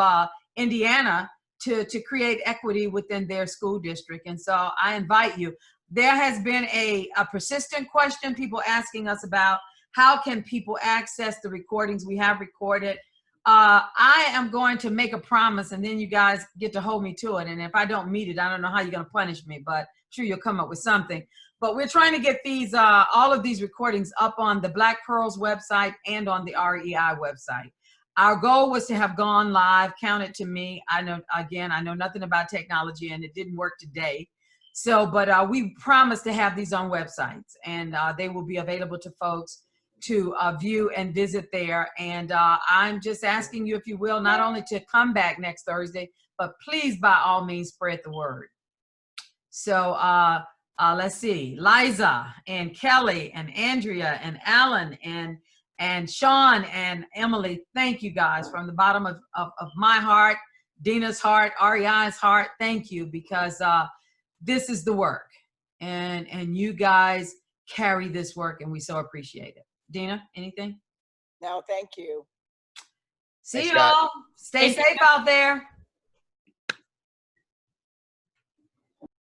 Indiana to create equity within their school district. And so I invite you. There has been a persistent question, people asking us about how can people access the recordings we have recorded. I am going to make a promise, and then you guys get to hold me to it. And if I don't meet it, I don't know how you're going to punish me, but I'm sure you'll come up with something. But we're trying to get these, all of these recordings up on the Black Pearls website and on the REI website. Our goal was to have gone live. Count it to me. I know nothing about technology, and it didn't work today. So, but we promise to have these on websites, and they will be available to folks to view and visit there. And I'm just asking you, if you will, not only to come back next Thursday, but please, by all means, spread the word. So let's see, Liza and Kelly and Andrea and Alan and Sean and Emily, thank you guys from the bottom of my heart, Dina's heart, REI's heart. Thank you, because this is the work, and you guys carry this work, and we so appreciate it. Dina, anything? No, thank you. See y'all. Stay safe out there.